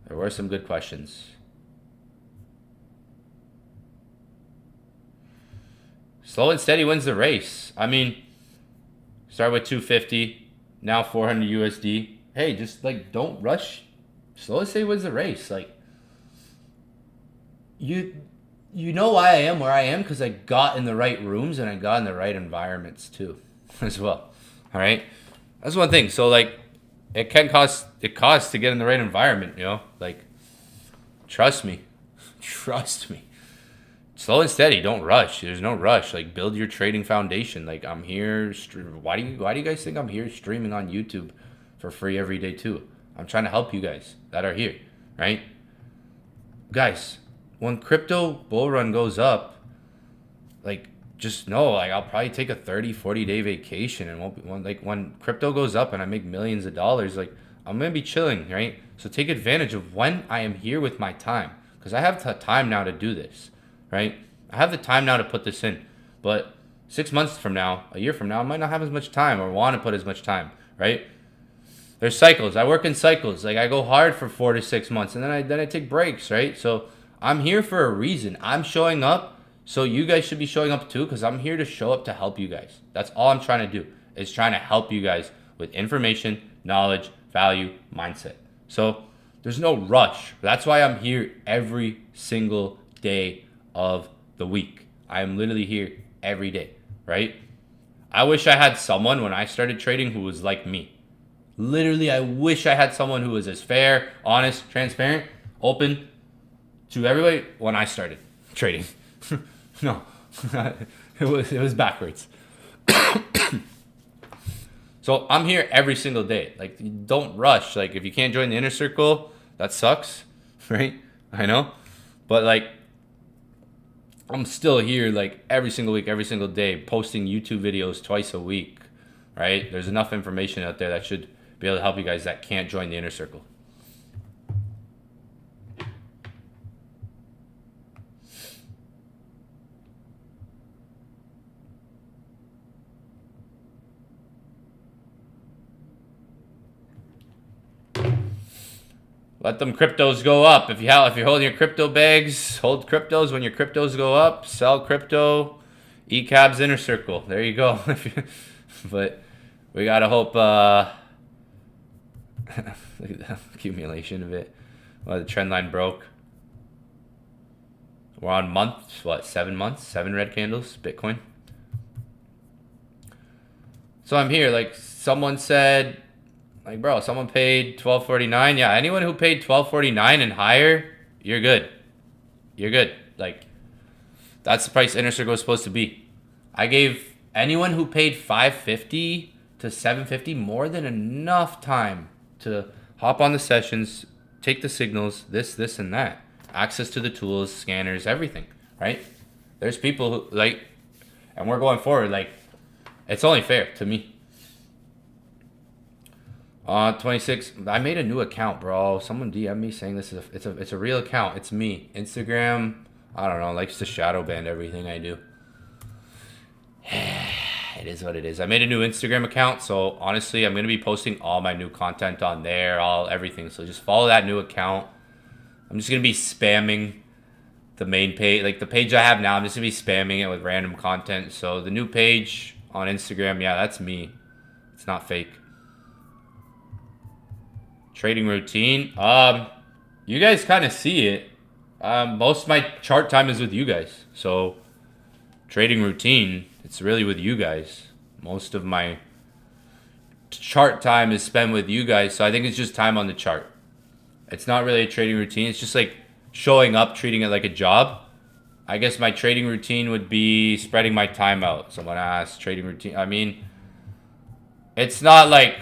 There were some good questions. Slow and steady wins the race. I mean, start with 250, now 400 USD. Hey, just like don't rush. Slow and steady wins the race. Like you know why I am where I am, because I got in the right rooms and I got in the right environments too, as well. All right, that's one thing. So like, it costs to get in the right environment. Like, trust me. Slow and steady. Don't rush. There's no rush. Like, build your trading foundation. Like, I'm here. Why do you guys think I'm here streaming on YouTube for free every day too? I'm trying to help you guys that are here, right? Guys, when crypto bull run goes up, like, just know, like, I'll probably take a 30, 40-day vacation, and when crypto goes up and I make millions of dollars, like, I'm going to be chilling, right? So take advantage of when I am here with my time, because I have the time now to do this, right? I have the time now to put this in, but 6 months from now, a year from now, I might not have as much time or want to put as much time, right? There's cycles. I work in cycles. Like, I go hard for 4 to 6 months, and then I take breaks, right? So I'm here for a reason. I'm showing up, so you guys should be showing up too, because I'm here to show up to help you guys. That's all I'm trying to do, is trying to help you guys with information, knowledge, value, mindset. So there's no rush. That's why I'm here every single day of the week. I am literally here every day, right? I wish I had someone when I started trading who was like me. Literally, I wish I had someone who was as fair, honest, transparent, open to everybody when I started trading. No, it was backwards. So I'm here every single day. Like, don't rush. Like, if you can't join the inner circle, that sucks, right? I know, but like, I'm still here like every single week, every single day, posting YouTube videos twice a week, right? There's enough information out there that should be able to help you guys that can't join the inner circle. Let them cryptos go up. If you're holding your crypto bags, hold cryptos when your cryptos go up. Sell crypto. ECAB's inner circle. There you go. But we gotta hope. Look at the accumulation of it. Well, the trend line broke. We're on months. What? 7 months? 7 red candles. Bitcoin. So I'm here. Like, someone said. Like, bro, someone paid $12.49. Yeah, anyone who paid $12.49 and higher, you're good. You're good. Like, that's the price inner circle is supposed to be. I gave anyone who paid $5.50 to $7.50 more than enough time to hop on the sessions, take the signals, this, and that. Access to the tools, scanners, everything, right? There's people who, like, and we're going forward, like, it's only fair to me. 26. I made a new account, bro. Someone DM me saying this is it's a real account. It's me. Instagram, I don't know, likes to shadow ban everything I do. it is what it is. I made a new Instagram account, so honestly, I'm gonna be posting all my new content on there, everything. So just follow that new account. I'm just gonna be spamming the main page, like the page I have now. I'm just gonna be spamming it with random content. So the new page on Instagram, yeah, that's me. It's not fake. Trading routine. You guys kind of see it. Most of my chart time is with you guys. So trading routine, it's really with you guys. Most of my chart time is spent with you guys. So I think it's just time on the chart. It's not really a trading routine. It's just like showing up, treating it like a job. I guess my trading routine would be spreading my time out. Someone asked, trading routine. I mean, it's not like,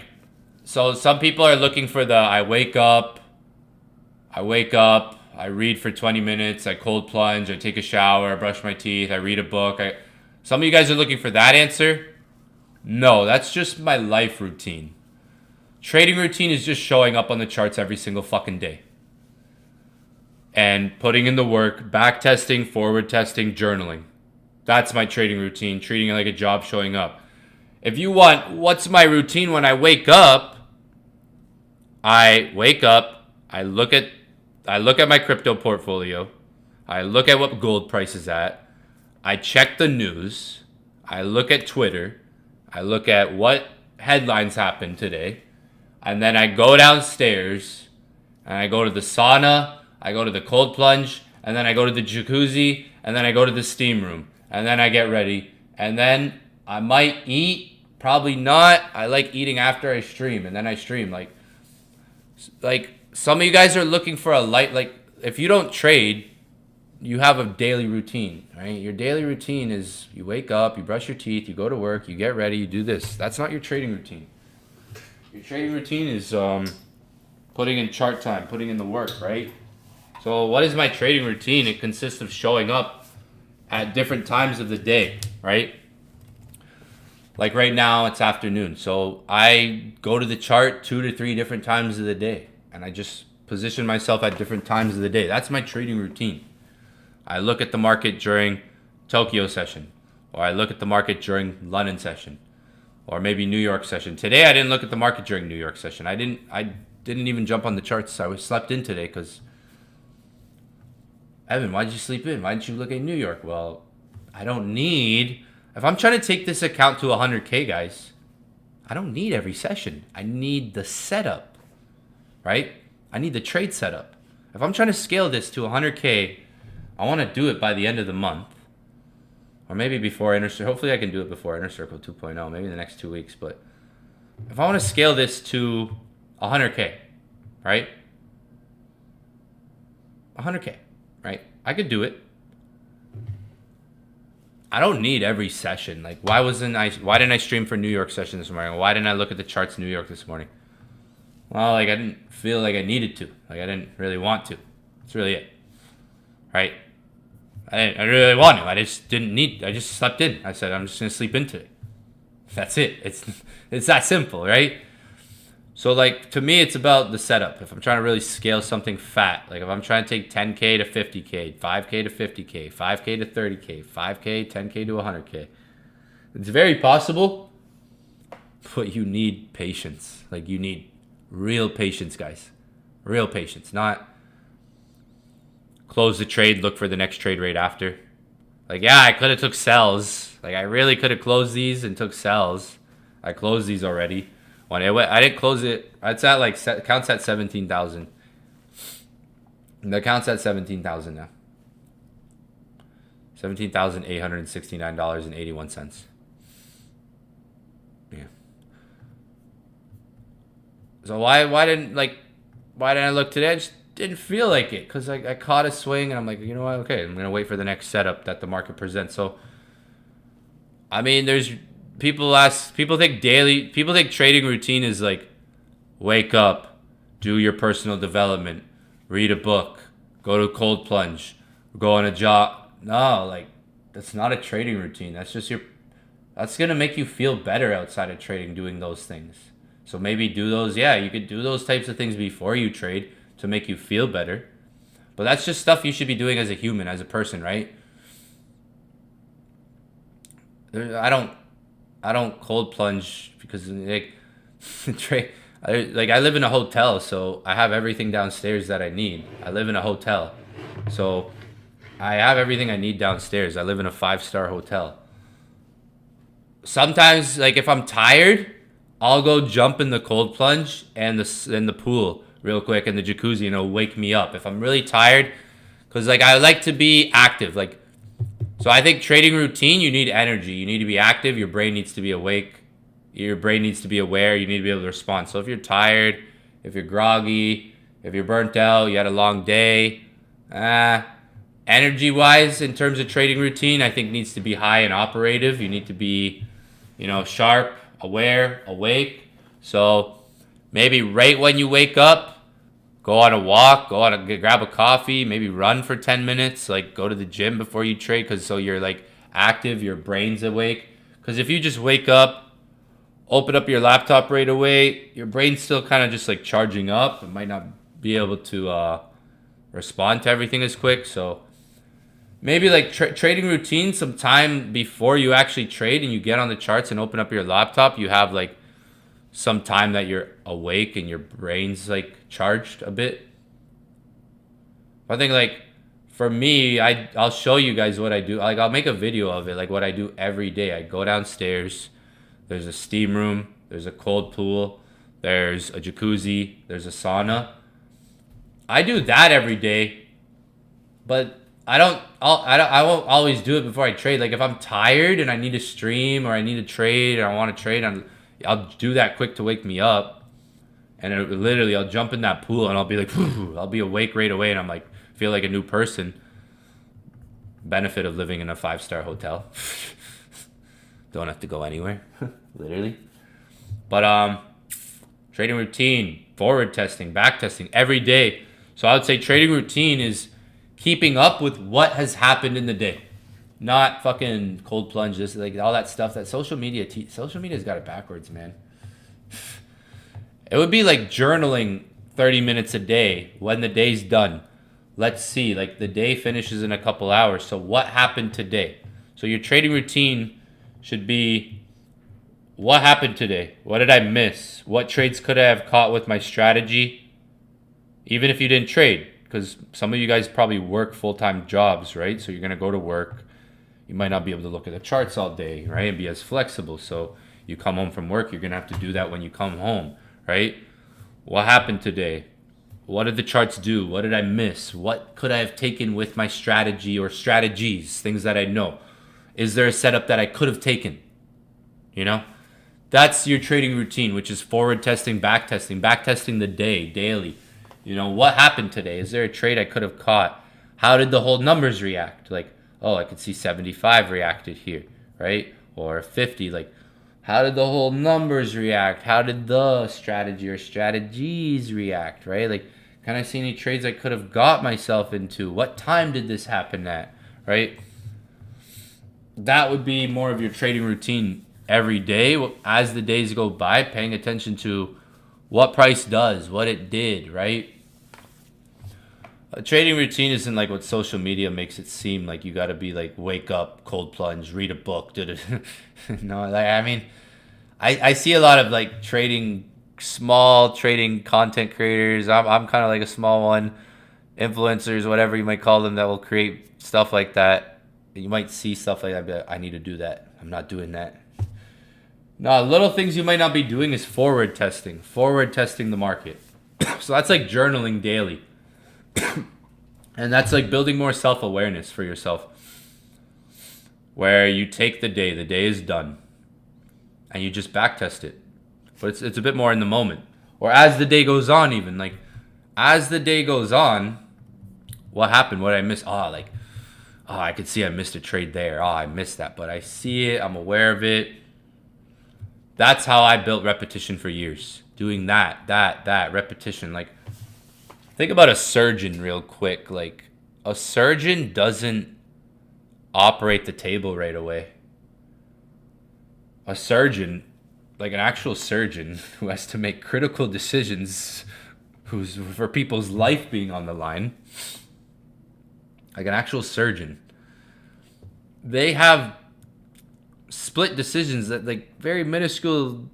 so some people are looking for the I wake up, I read for 20 minutes, I cold plunge, I take a shower, I brush my teeth, I read a book. Some of you guys are looking for that answer. No, that's just my life routine. Trading routine is just showing up on the charts every single fucking day. And putting in the work, back testing, forward testing, journaling. That's my trading routine, treating it like a job, showing up. If you want, what's my routine when I wake up? I wake up, I look at my crypto portfolio, I look at what gold price is at, I check the news, I look at Twitter, I look at what headlines happened today, and then I go downstairs and I go to the sauna, I go to the cold plunge, and then I go to the jacuzzi, and then I go to the steam room, and then I get ready, and then I might eat, probably not. I like eating after I stream, and then I stream. Like some of you guys are looking for a light, like if you don't trade, you have a daily routine, right? Your daily routine is you wake up, you brush your teeth, you go to work, you get ready, you do this. That's not your trading routine. Your trading routine is putting in chart time, putting in the work, right? So what is my trading routine? It consists of showing up at different times of the day, right? Like right now, it's afternoon. So I go to the chart 2 to 3 different times of the day. And I just position myself at different times of the day. That's my trading routine. I look at the market during Tokyo session. Or I look at the market during London session. Or maybe New York session. Today, I didn't look at the market during New York session. I didn't even jump on the charts. I slept in today because... Evan, why did you sleep in? Why didn't you look at New York? Well, I don't need... If I'm trying to take this account to 100K, guys, I don't need every session. I need the setup, right? I need the trade setup. If I'm trying to scale this to 100K, I want to do it by the end of the month. Or maybe before Inner Circle. Hopefully I can do it before Inner Circle 2.0, maybe in the next 2 weeks. But if I want to scale this to 100K, right? 100K. Right? I could do it. I don't need every session. Like, why didn't I stream for New York session this morning? Why didn't I look at the charts in New York this morning? Well, like, I didn't feel like I needed to. Like, I didn't really want to. That's really it. Right? I didn't really want to. I just slept in. I said, I'm just going to sleep in today. That's it. It's that simple, right? So, like, to me, it's about the setup. If I'm trying to really scale something fat, like if I'm trying to take 10K to 50K, 5K to 50K, 5K to 30K, 5K, 10K to 100K, it's very possible, but you need patience. Like, you need real patience, guys. Real patience. Not close the trade, look for the next trade right after. Like, yeah, I could have took sells. Like, I really could have closed these and took sells. I closed these already. When I didn't close it. It's at like counts at 17,000. The counts at 17,000 now. $17,869.81. Yeah. So why didn't I look today? I just didn't feel like it because I caught a swing and I'm like, you know what? Okay, I'm gonna wait for the next setup that the market presents. So I mean, people think trading routine is like wake up, do your personal development, read a book, go to cold plunge, go on a jog. No, like that's not a trading routine. That's gonna make you feel better outside of trading doing those things. So maybe do those. Yeah, you could do those types of things before you trade to make you feel better. But that's just stuff you should be doing as a human, as a person, right? I don't cold plunge because like I live in a hotel, so I have everything downstairs that I need. I live in a hotel, so I have everything I need downstairs. I live in a 5-star hotel. Sometimes, like if I'm tired, I'll go jump in the cold plunge and the pool real quick and the jacuzzi, and it'll wake me up if I'm really tired. Cause like I like to be active, like so I think trading routine, you need energy. You need to be active. Your brain needs to be awake. Your brain needs to be aware. You need to be able to respond. So if you're tired, if you're groggy, if you're burnt out, you had a long day, energy wise, in terms of trading routine, I think needs to be high and operative. You need to be, sharp, aware, awake. So maybe right when you wake up, go on a walk, grab a coffee, maybe run for 10 minutes, like go to the gym before you trade, because so you're like active, your brain's awake. Because if you just wake up, open up your laptop right away, your brain's still kind of just like charging up. It might not be able to respond to everything as quick. So maybe like trading routine, some time before you actually trade and you get on the charts and open up your laptop, you have like some time that you're awake and your brain's like charged a bit. I think like for me, I'll show you guys what I do. Like I'll make a video of it, like what I do every day. I go downstairs, there's a steam room, there's a cold pool, there's a jacuzzi, there's a sauna. I do that every day, but I won't always do it before I trade. Like if I'm tired and I need to stream or I need to trade or I want to trade, I'll do that quick to wake me up, and I'll jump in that pool and I'll be like, I'll be awake right away, and I'm like, feel like a new person. Benefit of living in a 5-star hotel. Don't have to go anywhere, literally. But trading routine, forward testing, back testing every day. So I would say trading routine is keeping up with what has happened in the day. Not fucking cold plunge, this like all that stuff that social media's got it backwards, man. It would be like journaling 30 minutes a day when the day's done. Let's see, like the day finishes in a couple hours. So what happened today? So your trading routine should be, what happened today? What did I miss? What trades could I have caught with my strategy? Even if you didn't trade, because some of you guys probably work full-time jobs, right? So you're going to go to work. You might not be able to look at the charts all day, right? And be as flexible. So you come home from work, you're going to have to do that when you come home, right? What happened today? What did the charts do? What did I miss? What could I have taken with my strategy or strategies, things that I know? Is there a setup that I could have taken? That's your trading routine, which is forward testing, back testing the day, daily. What happened today? Is there a trade I could have caught? How did the whole numbers react? Like, oh, I could see 75 reacted here, right? Or 50, like, how did the whole numbers react? How did the strategy or strategies react, right? Like, can I see any trades I could have got myself into? What time did this happen at, right? That would be more of your trading routine every day. As the days go by, paying attention to what price does, what it did, right? A trading routine isn't like what social media makes it seem like. You got to be like, wake up, cold plunge, read a book. No, like, I mean, I see a lot of like small trading content creators. I'm kind of like a small one, influencers, whatever you might call them, that will create stuff like that. You might see stuff like that, but I need to do that. I'm not doing that. No, little things you might not be doing is forward testing the market. So that's like journaling daily. And that's like building more self-awareness for yourself, where you take the day is done, and you just back test it. But it's a bit more in the moment. Or as the day goes on, even like as the day goes on, what happened? What did I miss? I could see I missed a trade there. I missed that, but I see it, I'm aware of it. That's how I built repetition for years. Doing that repetition. Like, think about a surgeon real quick. Like, a surgeon doesn't operate the table right away. A surgeon, like an actual surgeon who has to make critical decisions, who's for people's life being on the line, like an actual surgeon, they have split decisions, that like very minuscule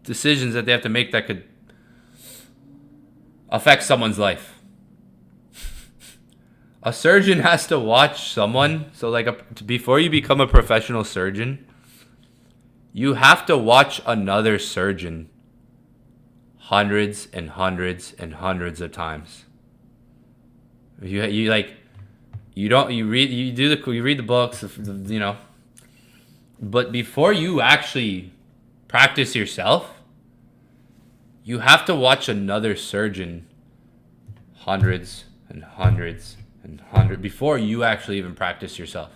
decisions that they have to make that could affect someone's life. A surgeon has to watch someone. So like before you become a professional surgeon, you have to watch another surgeon hundreds and hundreds and hundreds of times. You read the books, you know. But before you actually practice yourself, you have to watch another surgeon hundreds and hundreds and hundreds before you actually even practice yourself.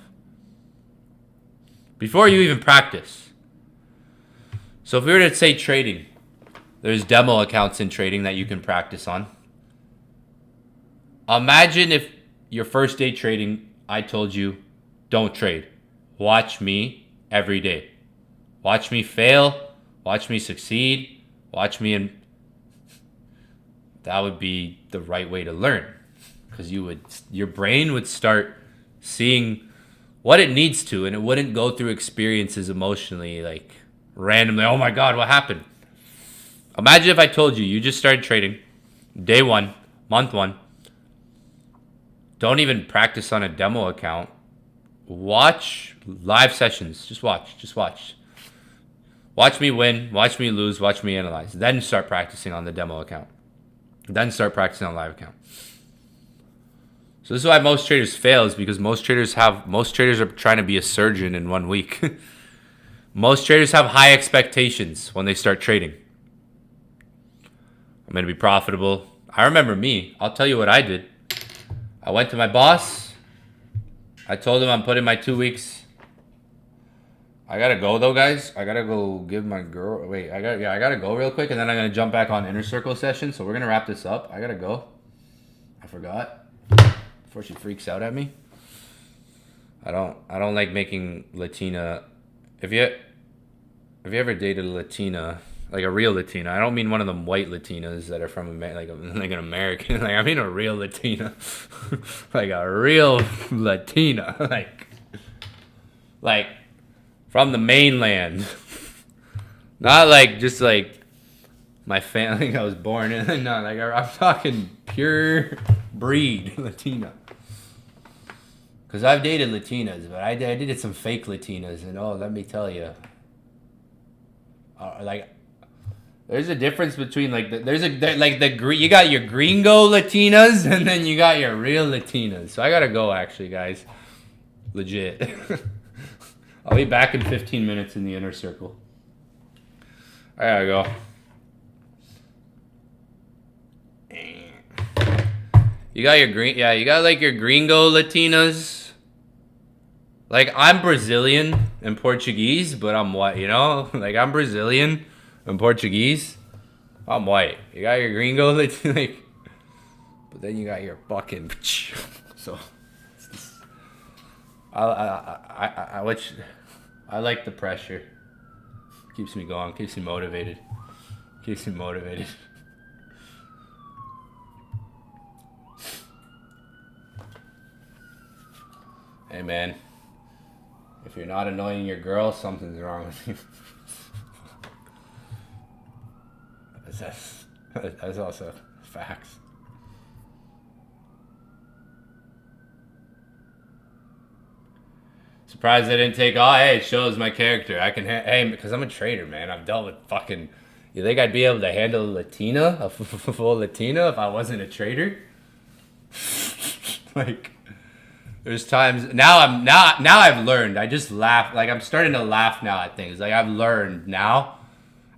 Before you even practice. So if we were to say trading, there's demo accounts in trading that you can practice on. Imagine if your first day trading, I told you, don't trade. Watch me every day. Watch me fail. Watch me succeed. Watch me, and that would be the right way to learn, because your brain would start seeing what it needs to, and it wouldn't go through experiences emotionally, like randomly. Oh my God, what happened? Imagine if I told you just started trading, day one, month one. Don't even practice on a demo account. Watch live sessions. Just watch. Watch me win, watch me lose, watch me analyze. Then start practicing on the demo account. Then start practicing on live account. So this is why most traders fail, is because most traders are trying to be a surgeon in 1 week. Most traders have high expectations when they start trading. I'm going to be profitable. I remember me. I'll tell you what I did. I went to my boss. I told him I'm putting my 2 weeks. I gotta go though, guys. I gotta go give my girl. Wait, I gotta go real quick, and then I'm gonna jump back on Inner Circle session. So we're gonna wrap this up. I gotta go. I forgot before she freaks out at me. I don't like making Latina. If you ever dated a Latina, like a real Latina, I don't mean one of them white Latinas that are from like an American. Like I mean a real Latina, like a real Latina, like from the mainland, not like just like my family I was born in. No, like I'm talking pure breed Latina. Because I've dated Latinas, but I dated some fake Latinas, and oh, let me tell you, like, there's a difference between like you got your gringo Latinas, and then you got your real Latinas. So I gotta go, actually, guys, legit. I'll be back in 15 minutes in the Inner Circle. I gotta go. You got your you got like your gringo Latinas. Like, I'm Brazilian and Portuguese, but I'm white, you know? Like, I'm Brazilian and Portuguese. I'm white. You got your gringo Latina, like, but then you got your fucking. So, I like the pressure. Keeps me going. Keeps me motivated. Hey, man. If you're not annoying your girl, something's wrong with you. That's also facts. Surprised I didn't take. Oh, hey, it shows my character. I can. Hey, because I'm a trader, man. I've dealt with fucking. You think I'd be able to handle a full Latina, if I wasn't a trader? Like, there's times now I've learned. I just laugh. Like, I'm starting to laugh now at things. Like, I've learned now.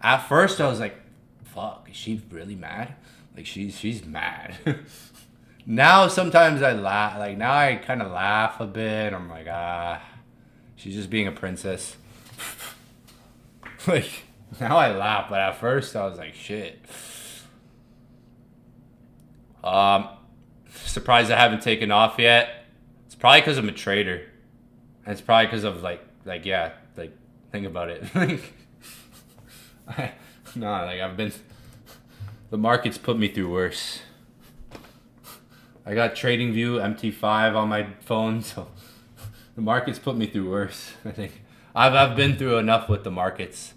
At first, I was like, "Fuck, is she really mad?" Like, she's mad. Now sometimes I laugh. Like, now I kind of laugh a bit. I'm like, she's just being a princess. Like, now I laugh, but at first I was like, shit. Surprised I haven't taken off yet. It's probably because I'm a trader. And it's probably because of yeah, think about it. The market's put me through worse. I got TradingView MT5 on my phone, so the market's put me through worse. I think I've been through enough with the markets.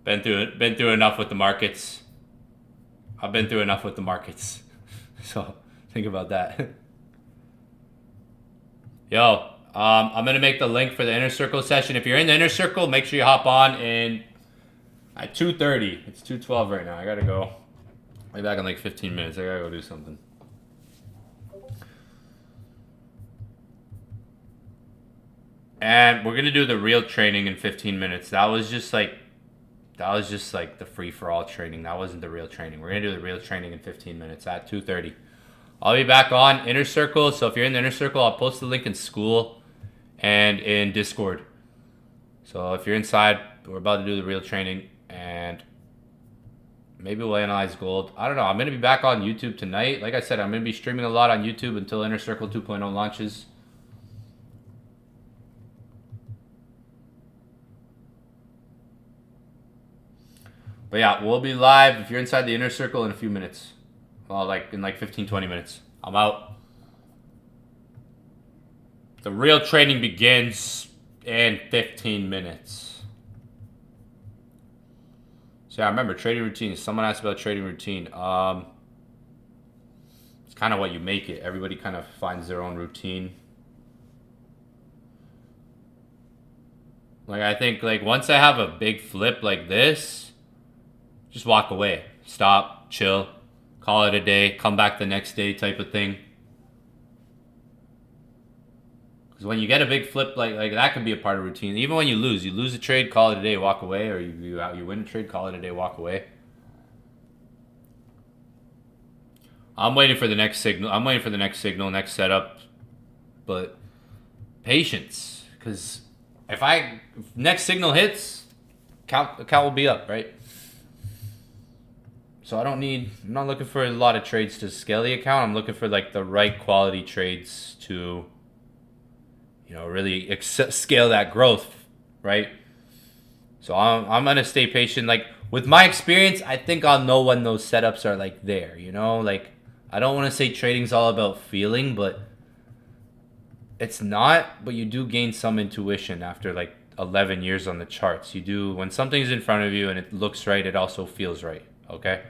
Been through enough with the markets. I've been through enough with the markets. So think about that. Yo, I'm gonna make the link for the inner circle session. If you're in the inner circle, make sure you hop on in at 2:30. It's 2:12 right now. I gotta go. I'll be back in like 15 minutes. I gotta go do something. And we're gonna do the real training in 15 minutes. That was just like the free-for-all training. That wasn't the real training. We're gonna do the real training in 15 minutes at 2:30. I'll be back on inner circle. So if you're in the inner circle, I'll post the link in school and in Discord. So if you're inside, we're about to do the real training, and maybe we'll analyze gold. I don't know. I'm gonna be back on YouTube tonight. Like I said, I'm gonna be streaming a lot on YouTube until Inner Circle 2.0 launches. But yeah, we'll be live if you're inside the inner circle in a few minutes. Well, like in like 15, 20 minutes. I'm out. The real training begins in 15 minutes. So yeah, I remember trading routine. Someone asked about trading routine. It's kind of what you make it. Everybody kind of finds their own routine. Like I think like once I have a big flip like this, just walk away, stop, chill, call it a day, come back the next day type of thing. Because when you get a big flip like that can be a part of routine. Even when you lose a trade, call it a day, walk away, or you win a trade, call it a day, walk away. I'm waiting for the next signal. Next setup. But patience, because if next signal hits, account will be up, right? So I'm not looking for a lot of trades to scale the account. I'm looking for like the right quality trades to, really scale that growth, right? So I'm going to stay patient. Like with my experience, I think I'll know when those setups are like there, like I don't want to say trading's all about feeling, but it's not, but you do gain some intuition after like 11 years on the charts. You do, when something's in front of you and it looks right, it also feels right. Okay.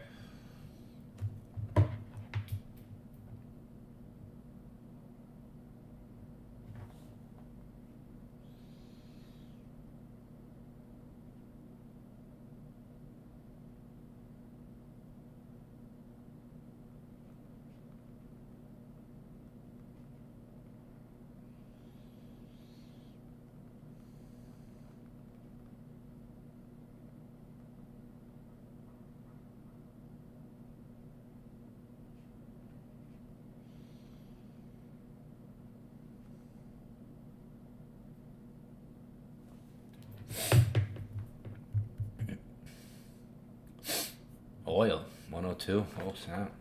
Oil 102. Oh snap.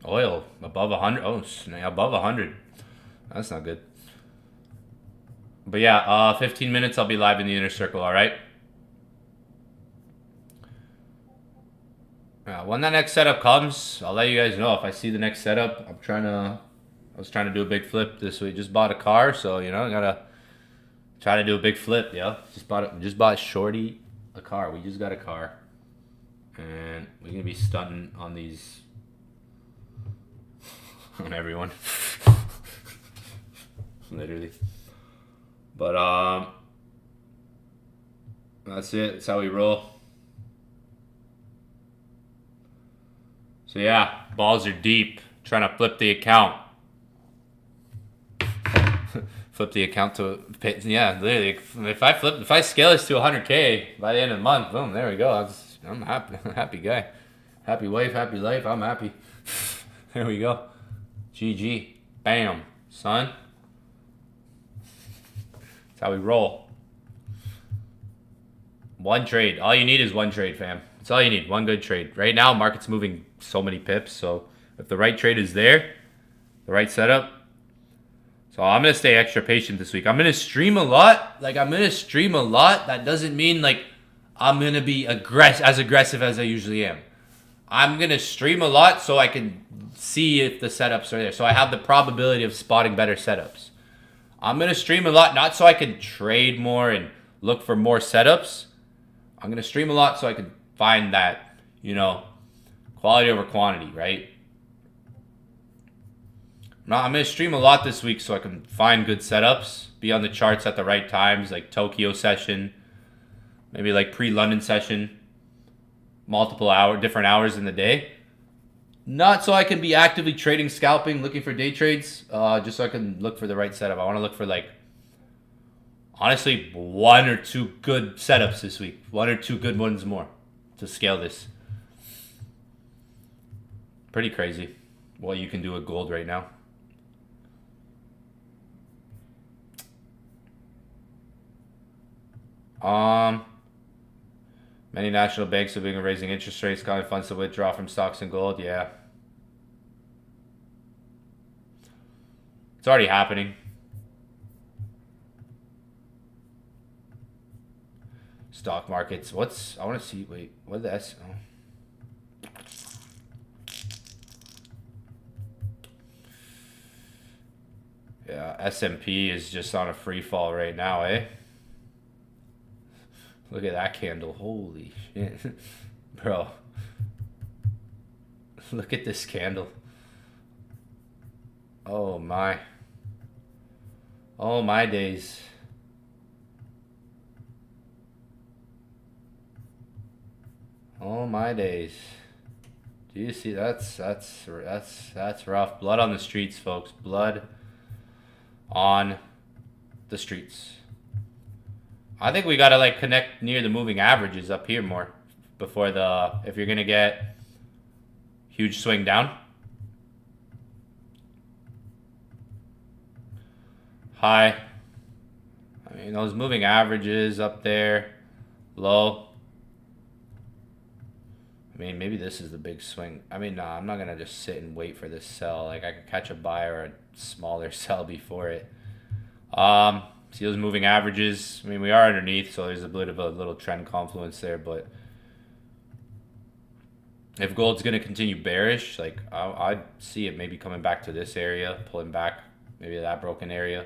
Oil above 100. Oh snap, above 100. That's not good. But yeah, 15 minutes I'll be live in the inner circle. All right. When that next setup comes, I'll let you guys know. If I see the next setup, I was trying to do a big flip this week. Just bought a car, so I gotta try to do a big flip. Yeah, just bought Shorty a car. We just got a car. And we're gonna be stunting on these on everyone. Literally. But that's it. That's how we roll. So yeah, balls are deep. Trying to flip the account. Flip the account to literally. If I scale this to 100K by the end of the month, boom, there we go. I'm happy. I'm a happy guy. Happy wife, happy life. I'm happy. There we go. GG. Bam. Son. That's how we roll. One trade. All you need is one trade, fam. That's all you need. One good trade. Right now, market's moving so many pips. So if the right trade is there, the right setup. So I'm going to stay extra patient this week. I'm going to stream a lot. That doesn't mean like I'm going to be as aggressive as I usually am. I'm going to stream a lot so I can see if the setups are there. So I have the probability of spotting better setups. I'm going to stream a lot, not so I can trade more and look for more setups. I'm going to stream a lot so I can find that, you know, quality over quantity, right? I'm going to stream a lot this week so I can find good setups, be on the charts at the right times, like Tokyo session, maybe like pre-London session, different hours in the day. Not so I can be actively trading, scalping, looking for day trades, just so I can look for the right setup. I want to look for, like, honestly, 1 or 2 good setups this week. 1 or 2 good ones more to scale this. Pretty crazy what you can do with gold right now. Many national banks have been raising interest rates, calling funds to withdraw from stocks and gold. Yeah. It's already happening. Stock markets. I want to see, wait, what is the S? Oh. Yeah, S&P is just on a free fall right now, eh? Look at that candle. Holy shit. Bro. Look at this candle. Oh my. Oh my days. Oh my days. Do you see that's rough. Blood on the streets, folks. Blood on the streets. I think we gotta, like, connect near the moving averages up here more before if you're gonna get huge swing down. High. I mean, those moving averages up there, low. I mean, maybe this is the big swing. I mean, nah, I'm not gonna just sit and wait for this sell. Like, I could catch a buy or a smaller sell before it. See those moving averages? I mean, we are underneath, so there's a bit of a little trend confluence there, but if gold's going to continue bearish, like, I'd see it maybe coming back to this area, pulling back, maybe that broken area.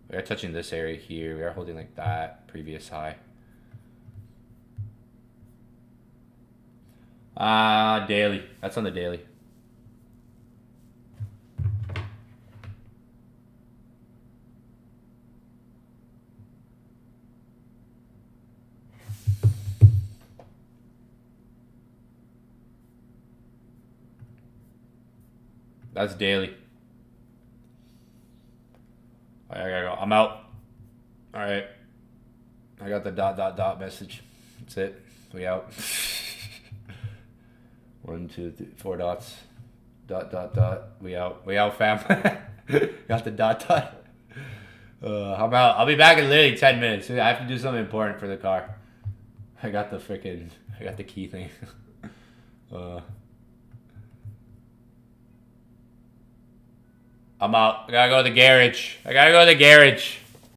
We are touching this area here. We are holding like that previous high. Daily. That's on the daily. That's daily. All right, I gotta go. I'm out. All right. I got the ... message. That's it. We out. 1, 2, 3, 4 dots. ... We out. We out, fam. Got the ... I'm out. I'll be back in literally 10 minutes. I have to do something important for the car. I got the key thing. I'm out. I gotta go to the garage.